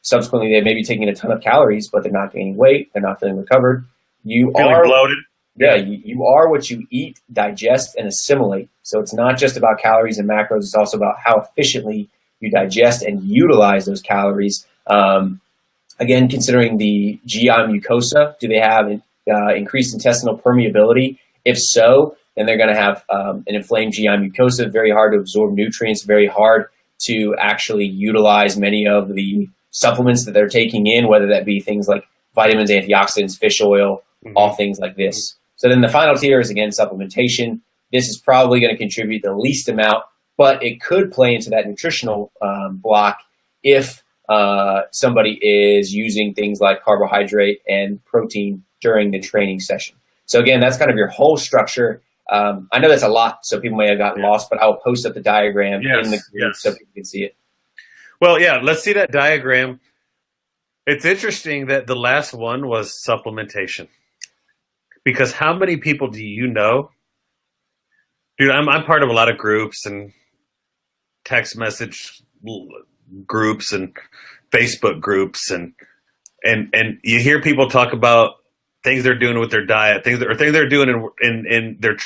subsequently they may be taking a ton of calories, but they're not gaining weight. They're not feeling recovered. You Feeling bloated. Yeah, you are what you eat, digest, and assimilate. So it's not just about calories and macros. It's also about how efficiently you digest and utilize those calories. Again, considering the GI mucosa, do they have increased intestinal permeability? If so, then they're going to have an inflamed GI mucosa, very hard to absorb nutrients, very hard to actually utilize many of the supplements that they're taking in, whether that be things like vitamins, antioxidants, fish oil, all things like this. So then the final tier is, again, supplementation. This is probably going to contribute the least amount, but it could play into that nutritional block if somebody is using things like carbohydrate and protein during the training session. So again, that's kind of your whole structure. I know that's a lot, so people may have gotten lost, but I'll post up the diagram in the group so people can see it. Well, yeah, let's see that diagram. It's interesting that the last one was supplementation. Because how many people do you know? Dude, I'm part of a lot of groups and text message groups and Facebook groups, and you hear people talk about things they're doing with their diet, things they're doing in their.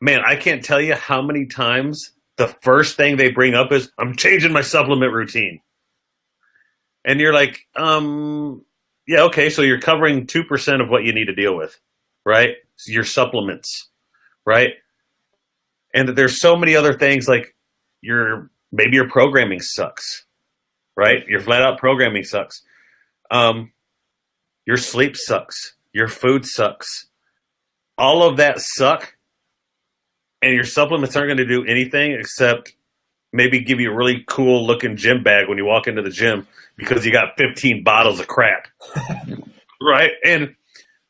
Man, I can't tell you how many times the first thing they bring up is, I'm changing my supplement routine. And you're like, yeah, okay, so you're covering 2% of what you need to deal with, right? So your supplements, right? And there's so many other things, like maybe your programming sucks, right? Your flat out programming sucks. Your sleep sucks. Your food sucks. All of that suck. And your supplements aren't going to do anything except maybe give you a really cool looking gym bag when you walk into the gym because you got 15 bottles of crap. Right? And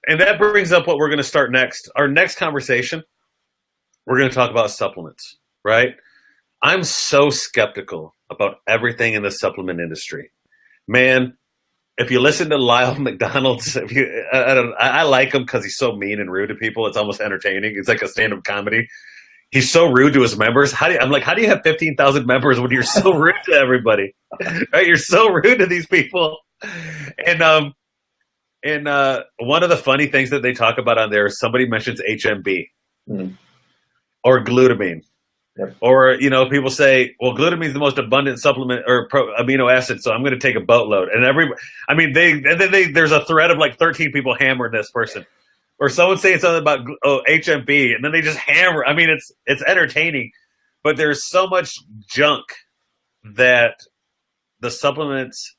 that brings up what we're going to start next. Our next conversation, we're going to talk about supplements, right? I'm so skeptical about everything in the supplement industry. Man, if you listen to Lyle McDonald's, I like him because he's so mean and rude to people. It's almost entertaining. It's like a stand-up comedy. He's so rude to his members. I'm like, how do you have 15,000 members when you're so rude to everybody? Right? You're so rude to these people. And one of the funny things that they talk about on there is somebody mentions HMB or glutamine. Yep. Or, people say, well, glutamine is the most abundant supplement or amino acid, so I'm going to take a boatload. And there's a thread of like 13 people hammering this person. Or someone saying something about HMB, and then they just hammer. I mean, it's entertaining, but there's so much junk that the supplements.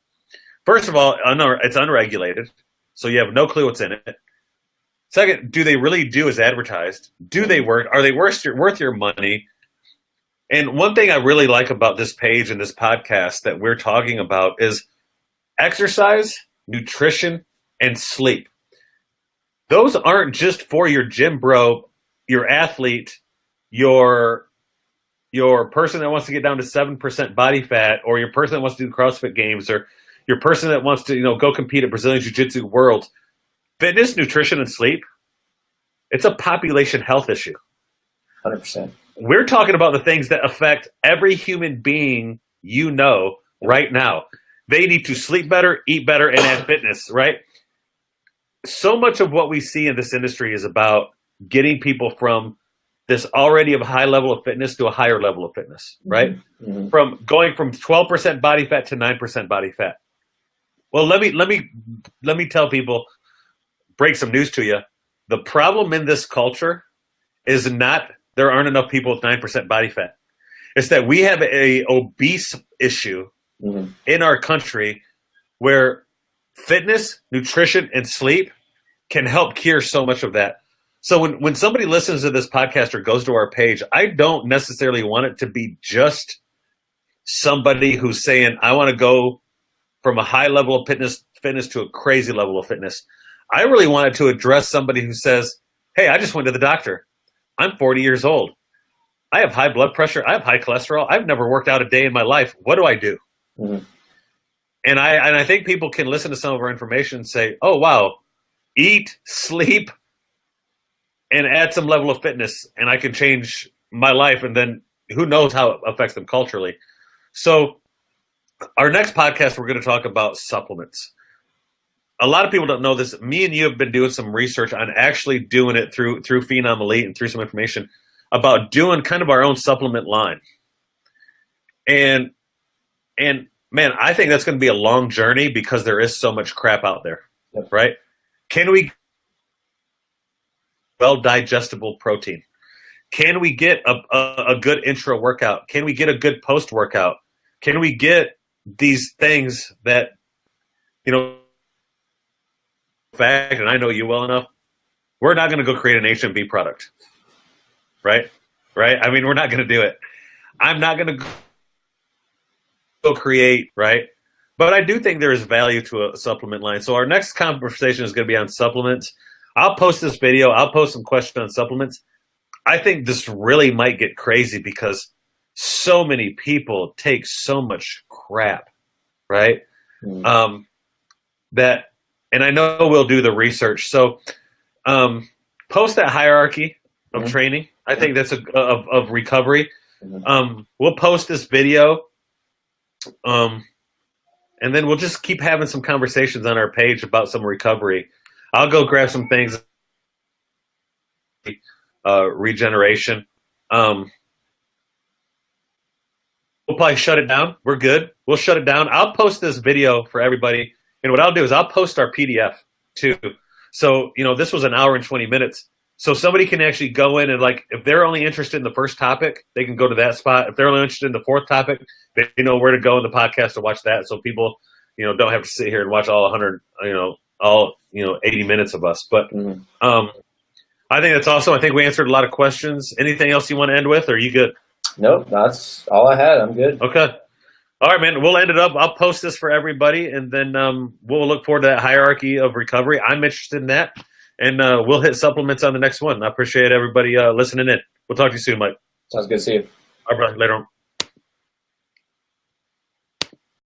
First of all, it's unregulated, so you have no clue what's in it. Second, do they really do as advertised? Do they work? Are they worth your money? And one thing I really like about this page and this podcast that we're talking about is exercise, nutrition, and sleep. Those aren't just for your gym bro, your athlete, your person that wants to get down to 7% body fat, or your person that wants to do CrossFit Games, or your person that wants to go compete at Brazilian Jiu-Jitsu World. Fitness, nutrition, and sleep, it's a population health issue. 100%. We're talking about the things that affect every human being right now. They need to sleep better, eat better, and have fitness, right? So much of what we see in this industry is about getting people from this already of a high level of fitness to a higher level of fitness, right? Mm-hmm. From going from 12% body fat to 9% body fat. Well, let me tell people, break some news to you. The problem in this culture is not there aren't enough people with 9% body fat. It's that we have a obese issue in our country where fitness, nutrition, and sleep can help cure so much of that. So when somebody listens to this podcast or goes to our page, I don't necessarily want it to be just somebody who's saying, I want to go from a high level of fitness to a crazy level of fitness. I really wanted to address somebody who says, hey, I just went to the doctor. I'm 40 years old. I have high blood pressure. I have high cholesterol. I've never worked out a day in my life. What do I do? Mm-hmm. And I think people can listen to some of our information and say, oh, wow, eat, sleep, and add some level of fitness, and I can change my life. And then who knows how it affects them culturally. So our next podcast, we're going to talk about supplements. A lot of people don't know this. Me and you have been doing some research on actually doing it through Phenom Elite and through some information about doing kind of our own supplement line. And man, I think that's going to be a long journey because there is so much crap out there, right? Can we well digestible protein? Can we get a good intro workout? Can we get a good post workout? Can we get these things that, fact, and I know you well enough, we're not going to go create an HMB product, right? I mean, we're not going to do it. I'm not going to go create, right? But I do think there is value to a supplement line. So our next conversation is going to be on supplements. I'll post this video. I'll post some questions on supplements. I think this really might get crazy because so many people take so much crap, right? Mm-hmm. And I know we'll do the research. So post that hierarchy of mm-hmm. training. I think that's of recovery. Mm-hmm. We'll post this video. And then we'll just keep having some conversations on our page about some recovery. I'll go grab some things. Regeneration. We'll probably shut it down. We're good. We'll shut it down. I'll post this video for everybody. And what I'll do is I'll post our PDF too. So, this was an hour and 20 minutes. So somebody can actually go in and if they're only interested in the first topic, they can go to that spot. If they're only interested in the fourth topic, they know where to go in the podcast to watch that. So people, don't have to sit here and watch all 100, 80 minutes of us. But I think that's awesome. I think we answered a lot of questions. Anything else you want to end with, or are you good? Nope, that's all I had. I'm good. Okay. All right, man. We'll end it up. I'll post this for everybody, and then we'll look forward to that hierarchy of recovery. I'm interested in that, and we'll hit supplements on the next one. I appreciate everybody listening in. We'll talk to you soon, Mike. Sounds good. See you. All right, brother. Later on.